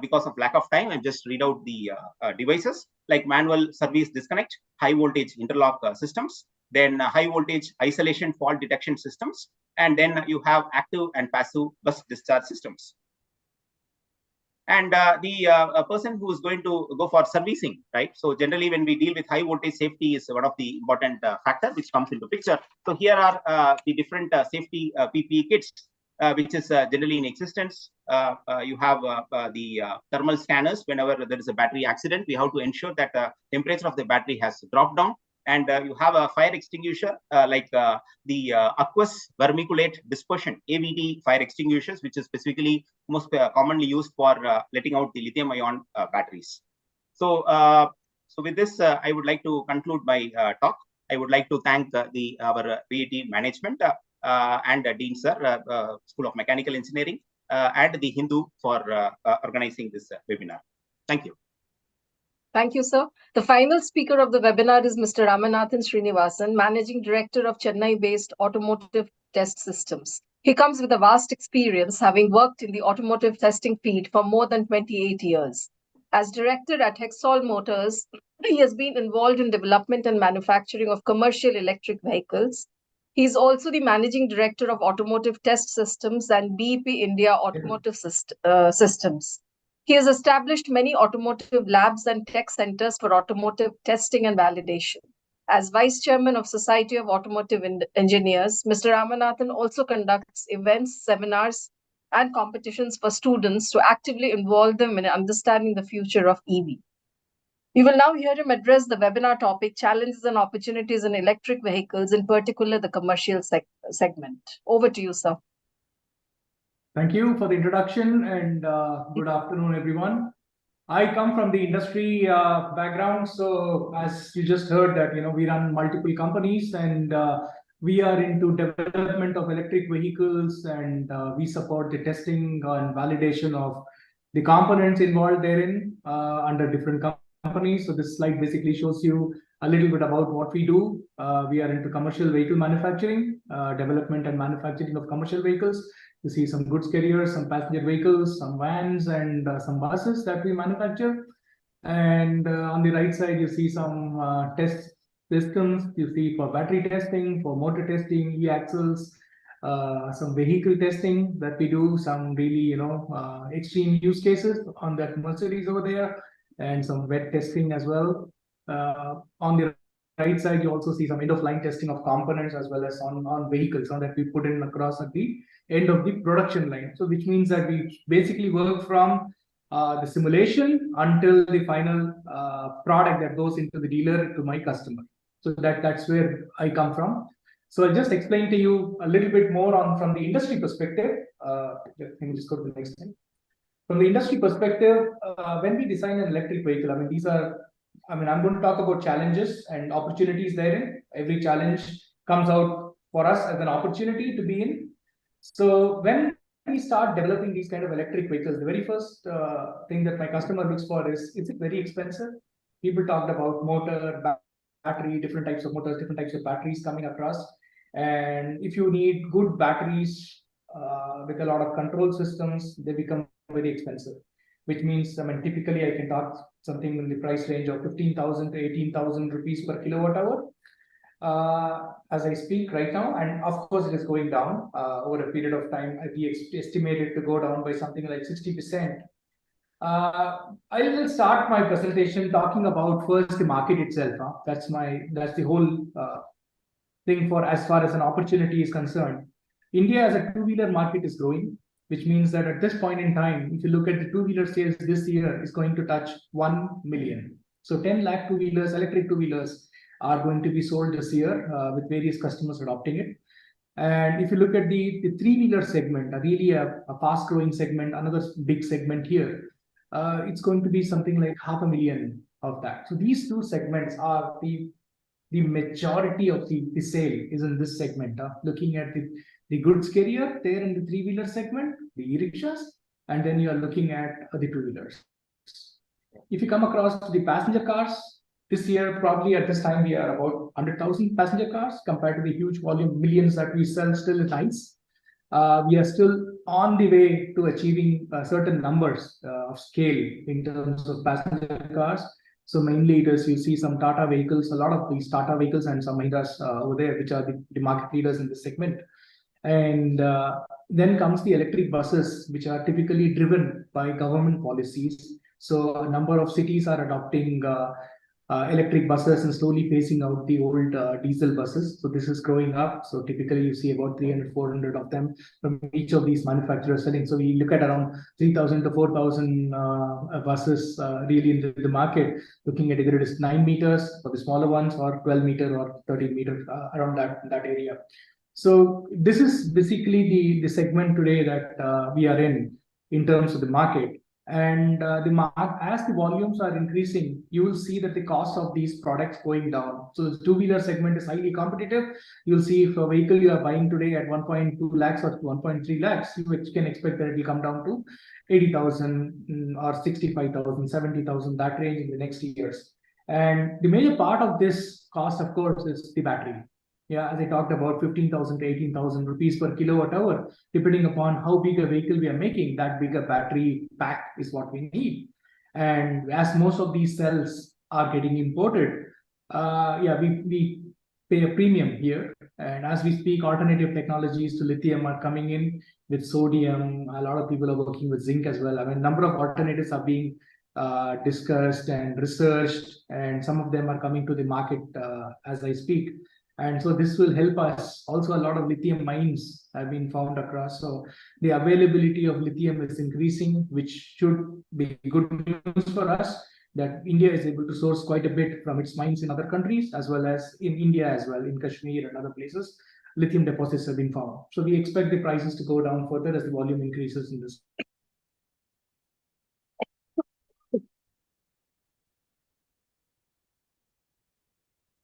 because of lack of time, I'll just read out the devices like manual service disconnect, high voltage interlock systems, then high voltage isolation fault detection systems, and then you have active and passive bus discharge systems. And the person who is going to go for servicing, right? So generally when we deal with high voltage safety is one of the important factor which comes into picture. So here are the different safety PPE kits which is generally in existence. You have the thermal scanners. Whenever there is a battery accident, we have to ensure that the temperature of the battery has dropped down. And you have a fire extinguisher like the aqueous vermiculate dispersion AVD fire extinguishers, which is specifically most commonly used for letting out the lithium-ion batteries. So, so with this, I would like to conclude my talk. I would like to thank our VAT management and Dean Sir, School of Mechanical Engineering, and the Hindu for organizing this webinar. Thank you. Thank you, sir. The final speaker of the webinar is Mr. Ramanathan Srinivasan, Managing Director of Chennai-based Automotive Test Systems. He comes with a vast experience, having worked in the automotive testing field for more than 28 years. As director at Hexall Motors, he has been involved in development and manufacturing of commercial electric vehicles. He is also the Managing Director of Automotive Test Systems and BEP India Automotive Systems. He has established many automotive labs and tech centers for automotive testing and validation. As Vice Chairman of Society of Automotive Engineers, Mr. Ramanathan also conducts events, seminars, and competitions for students to actively involve them in understanding the future of EV. We will now hear him address the webinar topic, Challenges and Opportunities in Electric Vehicles, in particular the commercial segment. Over to you, sir. Thank you for the introduction, and good afternoon, everyone. I come from the industry background, so as you just heard that, we run multiple companies, and we are into development of electric vehicles, and we support the testing and validation of the components involved therein under different companies. So this slide basically shows you a little bit about what we do. We are into commercial vehicle manufacturing, development and manufacturing of commercial vehicles. You see some goods carriers, some passenger vehicles, some vans, and some buses that we manufacture. And on the right side, you see some test systems. You see for battery testing, for motor testing, e-axles, some vehicle testing that we do, some really, extreme use cases on that Mercedes over there, and some wet testing as well. On the right side, you also see some end-of-line testing of components as well as on vehicles that we put in across at the end of the production line. So which means that we basically work from the simulation until the final product that goes into the dealer to my customer. So that's where I come from. So I'll just explain to you a little bit more from the industry perspective. Let me just go to the next thing. From the industry perspective, when we design an electric vehicle, I'm going to talk about challenges and opportunities therein. Every challenge comes out for us as an opportunity to be in. So when we start developing these kind of electric vehicles, the very first thing that my customer looks for is it very expensive? People talked about motor, battery, different types of motors, different types of batteries coming across. And if you need good batteries with a lot of control systems, they become very expensive, which means, typically I can talk something in the price range of 15,000 to 18,000 rupees per kilowatt hour as I speak right now. And of course, it is going down over a period of time. We estimate it to go down by something like 60%. I will start my presentation talking about first the market itself. That's the whole thing for as far as an opportunity is concerned. India as a two-wheeler market is growing, which means that at this point in time, if you look at the two-wheeler sales this year, is going to touch 1 million. So 10 lakh two-wheelers, electric two-wheelers are going to be sold this year with various customers adopting it. And if you look at the three-wheeler segment, really a fast-growing segment, another big segment here, it's going to be something like 500,000 of that. So these two segments are the majority of the sale is in this segment. Looking at the goods carrier there in the three-wheeler segment, the e-rickshaws, and then you are looking at the two-wheelers. If you come across the passenger cars, this year, probably at this time, we are about 100,000 passenger cars compared to the huge volume, millions that we sell still in ICE. We are still on the way to achieving certain numbers of scale in terms of passenger cars. So mainly it is, you see some Tata vehicles, a lot of these Tata vehicles and some Mahindras over there, which are the market leaders in this segment. And then comes the electric buses, which are typically driven by government policies. So a number of cities are adopting electric buses and slowly phasing out the old diesel buses. So this is growing up. So typically you see about 300, 400 of them from each of these manufacturers selling. So we look at around 3,000 to 4,000 buses really in the market, looking at either it is 9 meters for the smaller ones or 12 meter or 13 meter around that area. So this is basically the segment today that we are in terms of the market. And as the volumes are increasing, you will see that the cost of these products going down. So the two-wheeler segment is highly competitive. You'll see if a vehicle you are buying today at 1.2 lakhs or 1.3 lakhs, you can expect that it will come down to 80,000 or 65,000, 70,000, that range in the next years. And the major part of this cost, of course, is the battery. Yeah, as I talked about, 15,000 to 18,000 rupees per kilowatt hour, depending upon how big a vehicle we are making, that bigger battery pack is what we need. And as most of these cells are getting imported, we pay a premium here. And as we speak, alternative technologies to lithium are coming in with sodium. A lot of people are working with zinc as well. I mean, a number of alternatives are being discussed and researched, and some of them are coming to the market as I speak. And so this will help us. Also, a lot of lithium mines have been found across. So the availability of lithium is increasing, which should be good news for us, that India is able to source quite a bit from its mines in other countries, as well as in India as well, in Kashmir and other places. Lithium deposits have been found. So we expect the prices to go down further as the volume increases in this.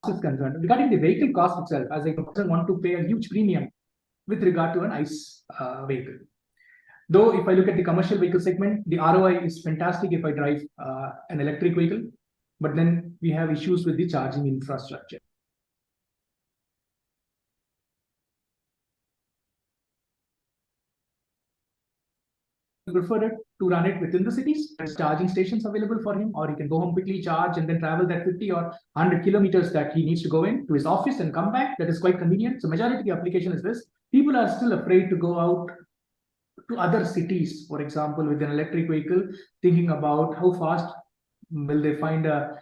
Is concerned. Regarding the vehicle cost itself, as a person want to pay a huge premium with regard to an ICE vehicle. Though if I look at the commercial vehicle segment, the ROI is fantastic if I drive an electric vehicle, but then we have issues with the charging infrastructure. Prefer it to run it within the cities. There's charging stations available for him, or he can go home quickly, charge, and then travel that 50 or 100 kilometers that he needs to go in to his office and come back. That is quite convenient. So majority of the application is this. People are still afraid to go out to other cities, for example, with an electric vehicle, thinking about how fast will they find a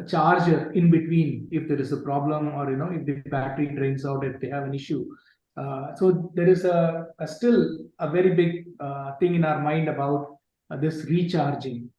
charger in between if there is a problem, or if the battery drains out, if they have an issue. So there is still a very big thing in our mind about this recharging.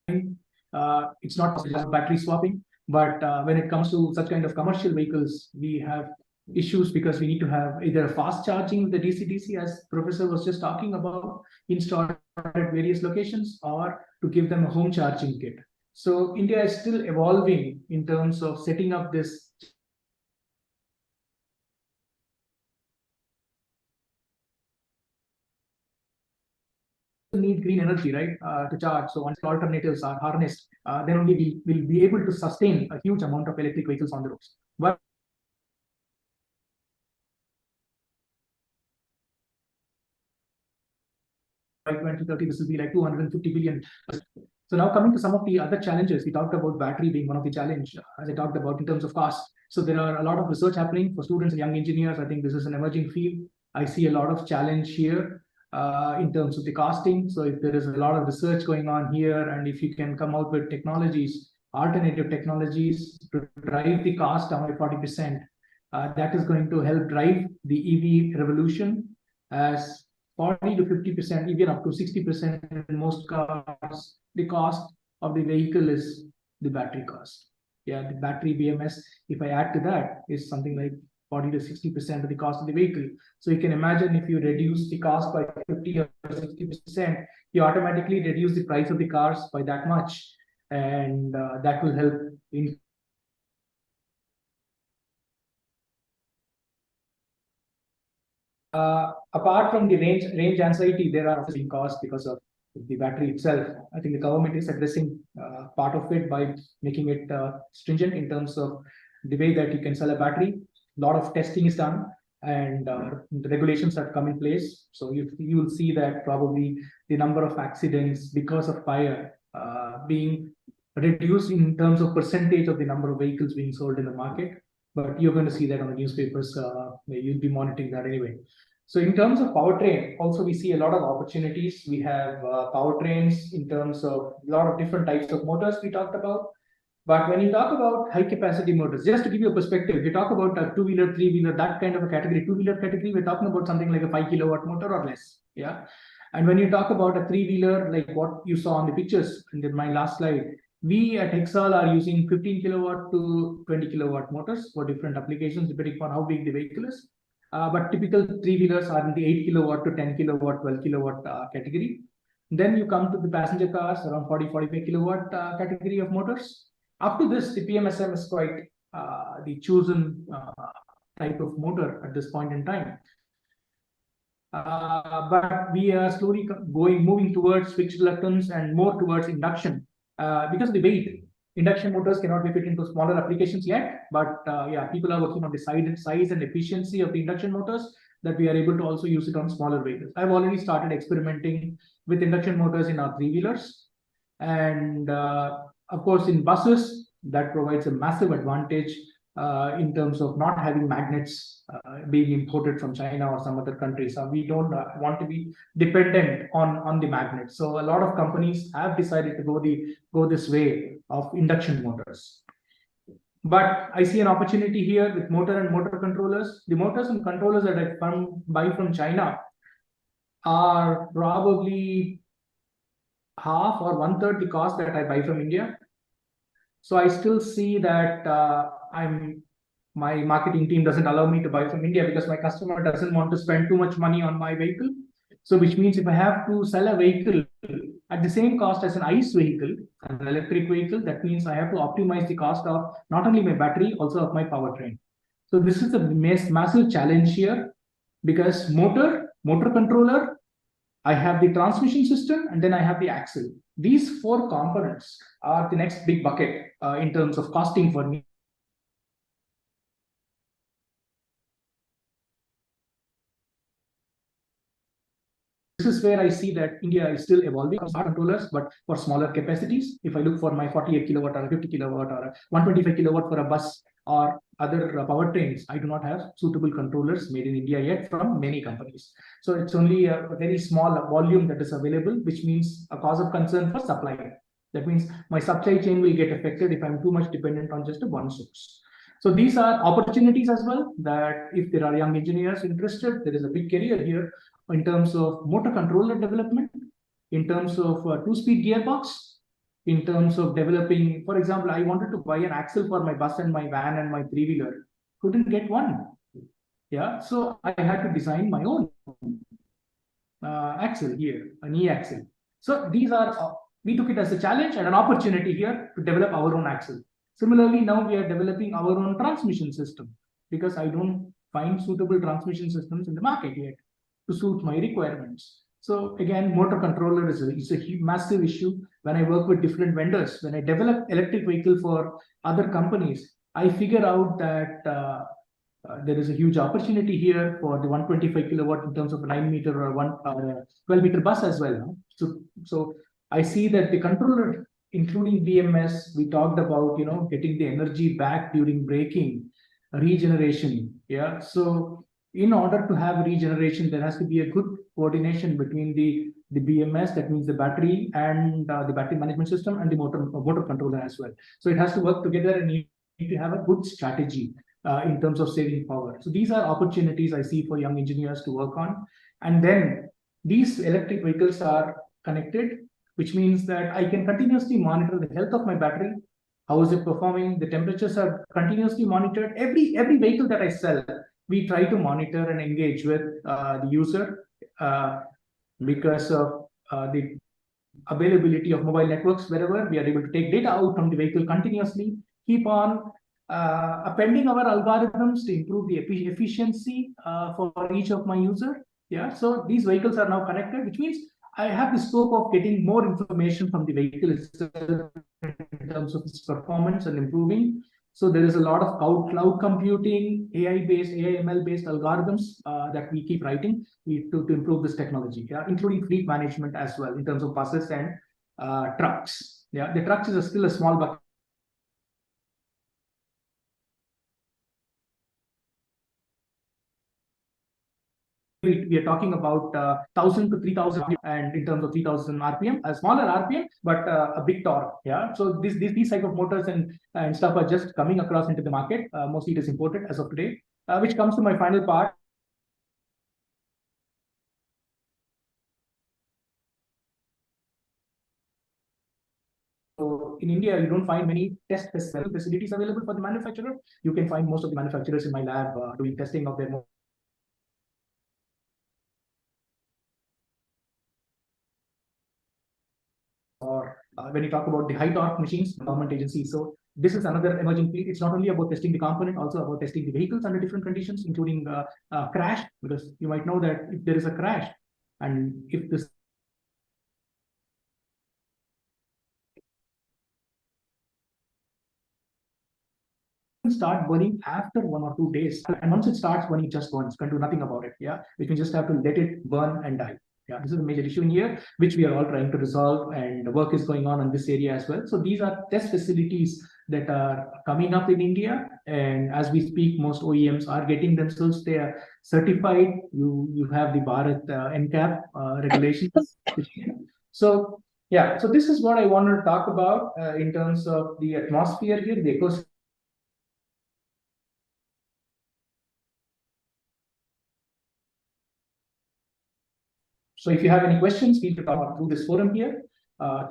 It's not possible battery swapping, but when it comes to such kind of commercial vehicles, we have issues because we need to have either fast charging with the DC-DC, as Professor was just talking about, installed at various locations, or to give them a home charging kit. So India is still evolving in terms of setting up this need green energy, right, to charge. So once alternatives are harnessed, then only we'll be able to sustain a huge amount of electric vehicles on the roads. But by 2030, this will be like 250 billion. So now coming to some of the other challenges, we talked about battery being one of the challenge, as I talked about in terms of cost. So there are a lot of research happening for students and young engineers. I think this is an emerging field. I see a lot of challenge here in terms of the costing. So if there is a lot of research going on here, and if you can come out with technologies alternative technologies to drive the cost down by 40%. That is going to help drive the EV revolution, as 40 to 50%, even up to 60% in most cars, the cost of the vehicle is the battery cost. Yeah, the battery BMS, if I add to that, is something like 40 to 60% of the cost of the vehicle. So you can imagine if you reduce the cost by 50 or 60%, you automatically reduce the price of the cars by that much. And that will help in apart from the range anxiety, there are obviously costs because of the battery itself. I think the government is addressing part of it by making it stringent in terms of the way that you can sell a battery. A lot of testing is done, and the regulations have come in place. So you will see that probably the number of accidents because of fire being reduced in terms of percentage of the number of vehicles being sold in the market. But you're going to see that on the newspapers. You'll be monitoring that anyway. So in terms of powertrain, also we see a lot of opportunities. We have powertrains in terms of a lot of different types of motors we talked about. But when you talk about high capacity motors, just to give you a perspective, if you talk about a two-wheeler, three-wheeler, that kind of a category, two-wheeler category, we're talking about something like a 5 kilowatt motor or less. Yeah. And when you talk about a three-wheeler, like what you saw on the pictures in my last slide, we at Hexal are using 15 kilowatt to 20 kilowatt motors for different applications, depending on how big the vehicle is. But typical three-wheelers are in the 8 kilowatt to 10 kilowatt, 12 kilowatt category. Then you come to the passenger cars, around 40, 45 kilowatt category of motors. Up to this, the PMSM is quite the chosen type of motor at this point in time. But we are slowly moving towards fixed reluctance and more towards induction. Because of the weight, induction motors cannot be fit into smaller applications yet. But yeah, people are working on the size and efficiency of the induction motors, that we are able to also use it on smaller vehicles. I've already started experimenting with induction motors in our three-wheelers. And of course, in buses, that provides a massive advantage in terms of not having magnets being imported from China or some other countries. So we don't want to be dependent on the magnets. So a lot of companies have decided to go this way of induction motors. But I see an opportunity here with motor and motor controllers. The motors and controllers that I buy from China are probably half or one-third the cost that I buy from India. So I still see that my marketing team doesn't allow me to buy from India because my customer doesn't want to spend too much money on my vehicle. So which means if I have to sell a vehicle at the same cost as an ICE vehicle, an electric vehicle, that means I have to optimize the cost of not only my battery, also of my powertrain. So this is the massive challenge here, because motor controller, I have the transmission system, and then I have the axle. These four components are the next big bucket in terms of costing for me. This is where I see that India is still evolving controllers, but for smaller capacities. If I look for my 48 kilowatt or a 50 kilowatt or a 125 kilowatt for a bus or other powertrains, I do not have suitable controllers made in India yet from many companies. So it's only a very small volume that is available, which means a cause of concern for supply. That means my supply chain will get affected if I'm too much dependent on just one source. So these are opportunities as well, that if there are young engineers interested, there is a big career here in terms of motor controller development, in terms of two-speed gearbox, in terms of developing, for example, I wanted to buy an axle for my bus and my van and my three-wheeler, couldn't get one. Yeah, so I had to design my own axle here, an e-axle. So these are, we took it as a challenge and an opportunity here to develop our own axle. Similarly, now we are developing our own transmission system, because I don't find suitable transmission systems in the market yet to suit my requirements. So again, motor controller is a massive issue. When I work with different vendors, when I develop electric vehicle for other companies, I figure out that there is a huge opportunity here for the 125 kilowatt in terms of a 9 meter or 12 meter bus as well. So I see that the controller, including BMS, we talked about, getting the energy back during braking, regeneration. Yeah. So in order to have regeneration, there has to be a good coordination between the the BMS, that means the battery and the battery management system and the motor controller as well. So it has to work together, and you need to have a good strategy in terms of saving power. So these are opportunities I see for young engineers to work on. And then these electric vehicles are connected, which means that I can continuously monitor the health of my battery. How is it performing? The temperatures are continuously monitored. Every vehicle that I sell, we try to monitor and engage with the user because of the availability of mobile networks. Wherever we are able to take data out from the vehicle continuously, keep on appending our algorithms to improve the efficiency for each of my user. Yeah, so these vehicles are now connected, which means I have the scope of getting more information from the vehicle itself in terms of its performance and improving. So there is a lot of cloud computing, AI-based, AI/ML-based algorithms that we keep writing to improve this technology, yeah, including fleet management as well in terms of buses and trucks. Yeah, the trucks is still a small bucket. We are talking about 1,000 to 3,000, and in terms of 3,000 RPM, a smaller RPM, but a big torque. Yeah, so these type of motors and stuff are just coming across into the market. Mostly it is imported as of today, which comes to my final part. So in India, you don't find many test facilities available for the manufacturer. You can find most of the manufacturers in my lab doing testing of their motors. Or when you talk about the high torque machines, government agencies. So this is another emerging field. It's not only about testing the component, also about testing the vehicles under different conditions, including crash, because you might know that if there is a crash and if this start burning after 1 or 2 days, and once it starts burning, it just burns. You can do nothing about it. Yeah, we can just have to let it burn and die. Yeah, this is a major issue in here, which we are all trying to resolve, and work is going on this area as well. So these are test facilities that are coming up in India, and as we speak, most OEMs are getting themselves there certified. You have the Bharat NCAP regulations. So yeah, so this is what I wanted to talk about in terms of the atmosphere here, the ecosystem. So if you have any questions, feel free to talk through this forum here.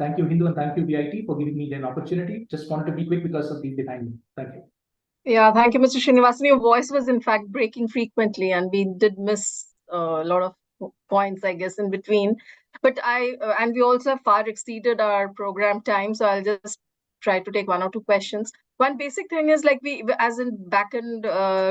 Thank you, Hindu, and thank you, VIT, for giving me an opportunity. Just wanted to be quick because of the time. Thank you. Yeah, thank you, Mr. Srinivasan. Your voice was in fact breaking frequently, and we did miss a lot of points, I guess, in between. But and we also have far exceeded our program time, so I'll just try to take 1 or 2 questions. One basic thing is, like, as in back-end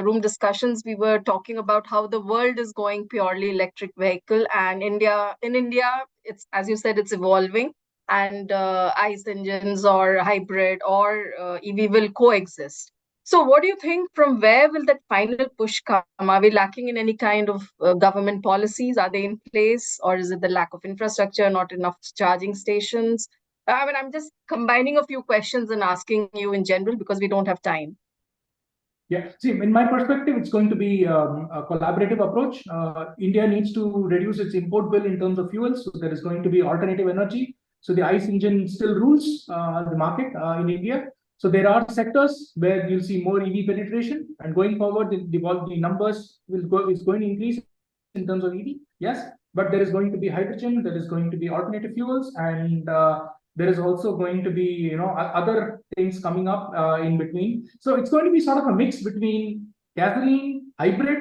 room discussions, we were talking about how the world is going purely electric vehicle, and in India, it's, as you said, it's evolving, and ICE engines or hybrid or EV will coexist. So what do you think, from where will that final push come? Are we lacking in any kind of government policies? Are they in place? Or is it the lack of infrastructure, not enough charging stations? I mean, I'm just combining a few questions and asking you in general because we don't have time. Yeah, see, in my perspective, it's going to be a collaborative approach. India needs to reduce its import bill in terms of fuels. So there is going to be alternative energy. So the ICE engine still rules the market in India. So there are sectors where you'll see more EV penetration, and going forward, the numbers is going to increase in terms of EV. Yes, but there is going to be hydrogen, there is going to be alternative fuels, and there is also going to be, other things coming up in between. So it's going to be sort of a mix between gasoline, hybrid,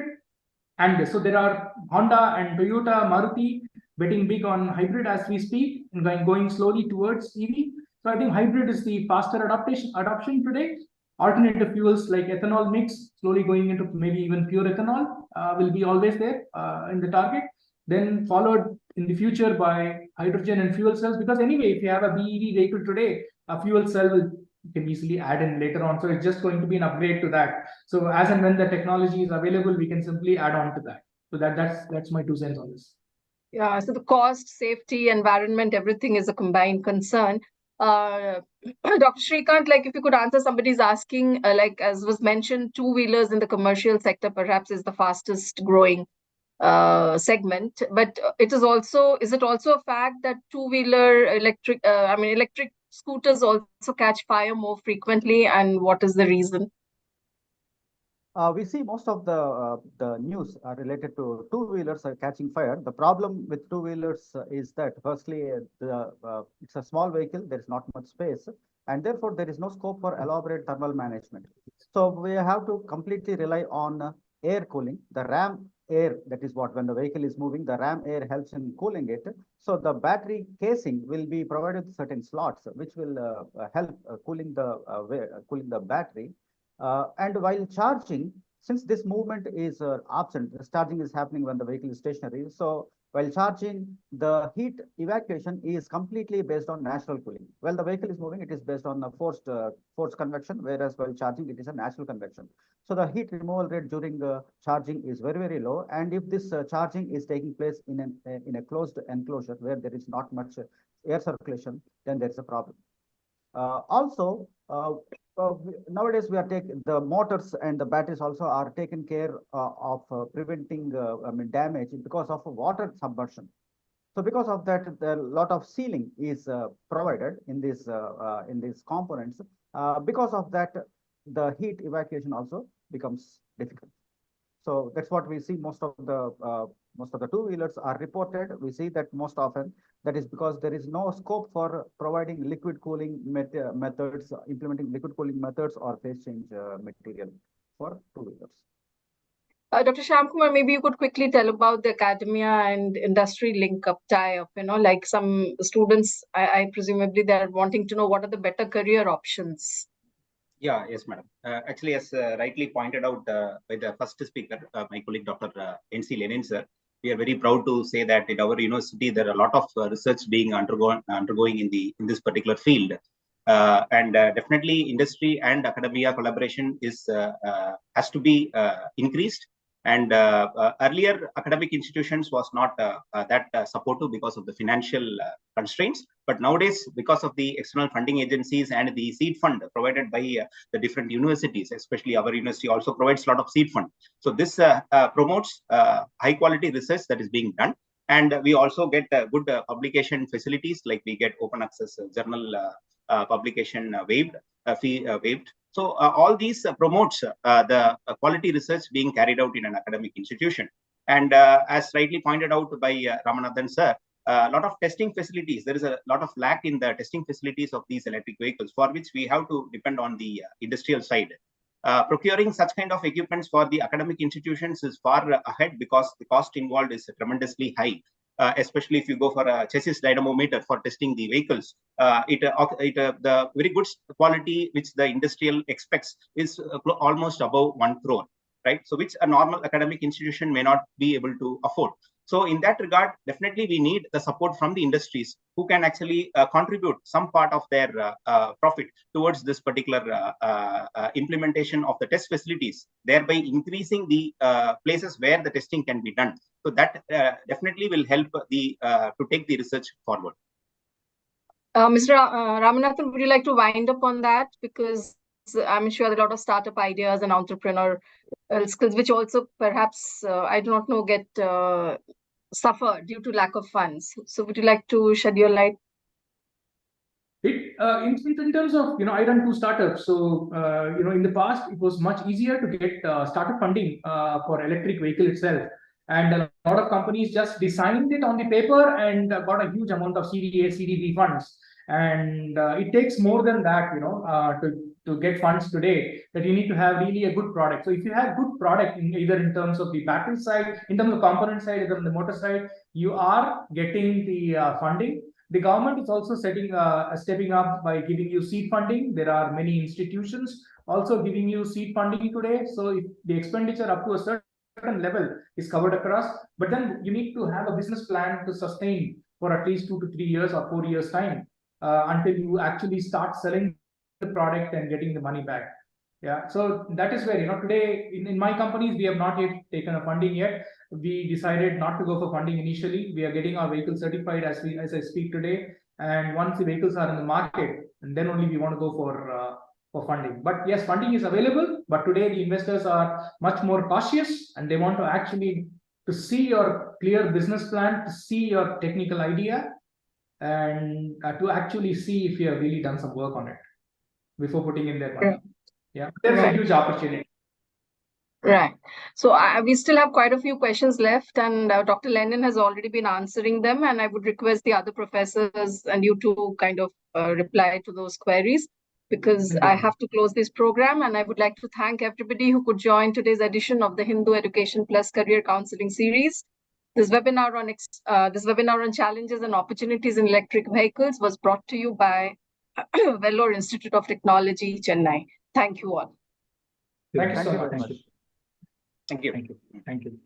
and so there are Honda and Toyota, Maruti betting big on hybrid as we speak, and going slowly towards EV. So I think hybrid is the faster adoption today. Alternative fuels like ethanol mix, slowly going into maybe even pure ethanol, will be always there in the target. Then followed in the future by hydrogen and fuel cells, because anyway, if you have a BEV vehicle today, a fuel cell can easily add in later on. So it's just going to be an upgrade to that. So as and when the technology is available, we can simply add on to that. So that's my 2 cents on this. Yeah, so the cost, safety, environment, everything is a combined concern. Dr. Srikanth, like, if you could answer, somebody's asking, like, as was mentioned, 2-wheelers in the commercial sector perhaps is the fastest growing. segment, but it is also, is it also a fact that two-wheeler electric scooters also catch fire more frequently, and what is the reason? We see most of the news are related to two-wheelers are catching fire. The problem with two-wheelers is that firstly, it's a small vehicle, there is not much space, and therefore there is no scope for elaborate thermal management. So we have to completely rely on air cooling. The ram air, that is what, when the vehicle is moving, the ram air helps in cooling it. So the battery casing will be provided with certain slots, which will help cooling the battery. And while charging, since this movement is absent, the charging is happening when the vehicle is stationary. So while charging, the heat evacuation is completely based on natural cooling. While the vehicle is moving, it is based on a forced convection, whereas while charging, it is a natural convection. So the heat removal rate during charging is very, very low. And if this charging is taking place in a closed enclosure where there is not much air circulation, then there is a problem. Nowadays we are taking the motors and the batteries also are taken care of preventing damage because of water submersion. So because of that, a lot of sealing is provided in these components. Because of that, the heat evacuation also becomes difficult. So that's what we see. Most of the two-wheelers are reported. We see that most often. That is because there is no scope for providing liquid cooling methods, implementing liquid cooling methods or phase change material for two-wheelers. Dr. Shyamkumar, maybe you could quickly tell about the academia and industry link-up tie-up, like some students, I presumably they're wanting to know what are the better career options. Yeah, yes, madam. Actually, as rightly pointed out by the first speaker, my colleague, Dr. N.C. Lenin, sir, we are very proud to say that in our university, there are a lot of research being undergoing in this particular field. And definitely industry and academia collaboration has to be increased. And earlier academic institutions was not that supportive because of the financial constraints. But nowadays, because of the external funding agencies and the seed fund provided by the different universities, especially our university also provides a lot of seed fund. So this promotes high quality research that is being done. And we also get good publication facilities, like we get open access journal publication fee waived. So all these promotes the quality research being carried out in an academic institution. And as rightly pointed out by Ramanathan sir, a lot of testing facilities, there is a lot of lack in the testing facilities of these electric vehicles, for which we have to depend on the industrial side. Procuring such kind of equipments for the academic institutions is far ahead because the cost involved is tremendously high. Especially if you go for a chassis dynamometer for testing the vehicles, the very good quality which the industrial expects is almost above 1 crore, right? So which a normal academic institution may not be able to afford. So in that regard, definitely we need the support from the industries who can actually contribute some part of their profit towards this particular implementation of the test facilities, thereby increasing the places where the testing can be done. So that definitely will help to take the research forward. Mr. Ramanathan, would you like to wind up on that? Because I'm sure there are a lot of startup ideas and entrepreneur skills, which also perhaps, I do not know, get suffer due to lack of funds. So would you like to shed your light? In terms of, I run 2 startups. So, in the past, it was much easier to get startup funding for electric vehicle itself. And a lot of companies just designed it on the paper and got a huge amount of CDA, CDB funds. And it takes more than that, to get funds today, that you need to have really a good product. So if you have good product, either in terms of the battery side, in terms of component side, either on the motor side, you are getting the funding. The government is also stepping up by giving you seed funding. There are many institutions also giving you seed funding today. So if the expenditure up to a certain level is covered across, but then you need to have a business plan to sustain for at least 2 to 3 years or 4 years time until you actually start selling the product and getting the money back. Yeah, so that is where, today in my companies, we have not yet taken a funding yet. We decided not to go for funding initially. We are getting our vehicles certified as I speak today. And once the vehicles are in the market, and then only we want to go for funding. But yes, funding is available. But today the investors are much more cautious and they want to actually to see your clear business plan, to see your technical idea, and to actually see if you have really done some work on it before putting in their money. Yeah, there's a huge opportunity. Right. So we still have quite a few questions left, and Dr. Lennon has already been answering them. And I would request the other professors and you to kind of reply to those queries, because I have to close this program. And I would like to thank everybody who could join today's edition of the Hindu Education Plus Career Counseling Series. This webinar on challenges and opportunities in electric vehicles was brought to you by Vellore Institute of Technology, Chennai. Thank you all. Thank you so Thank you very much. much. Thank you. Thank you. Thank you.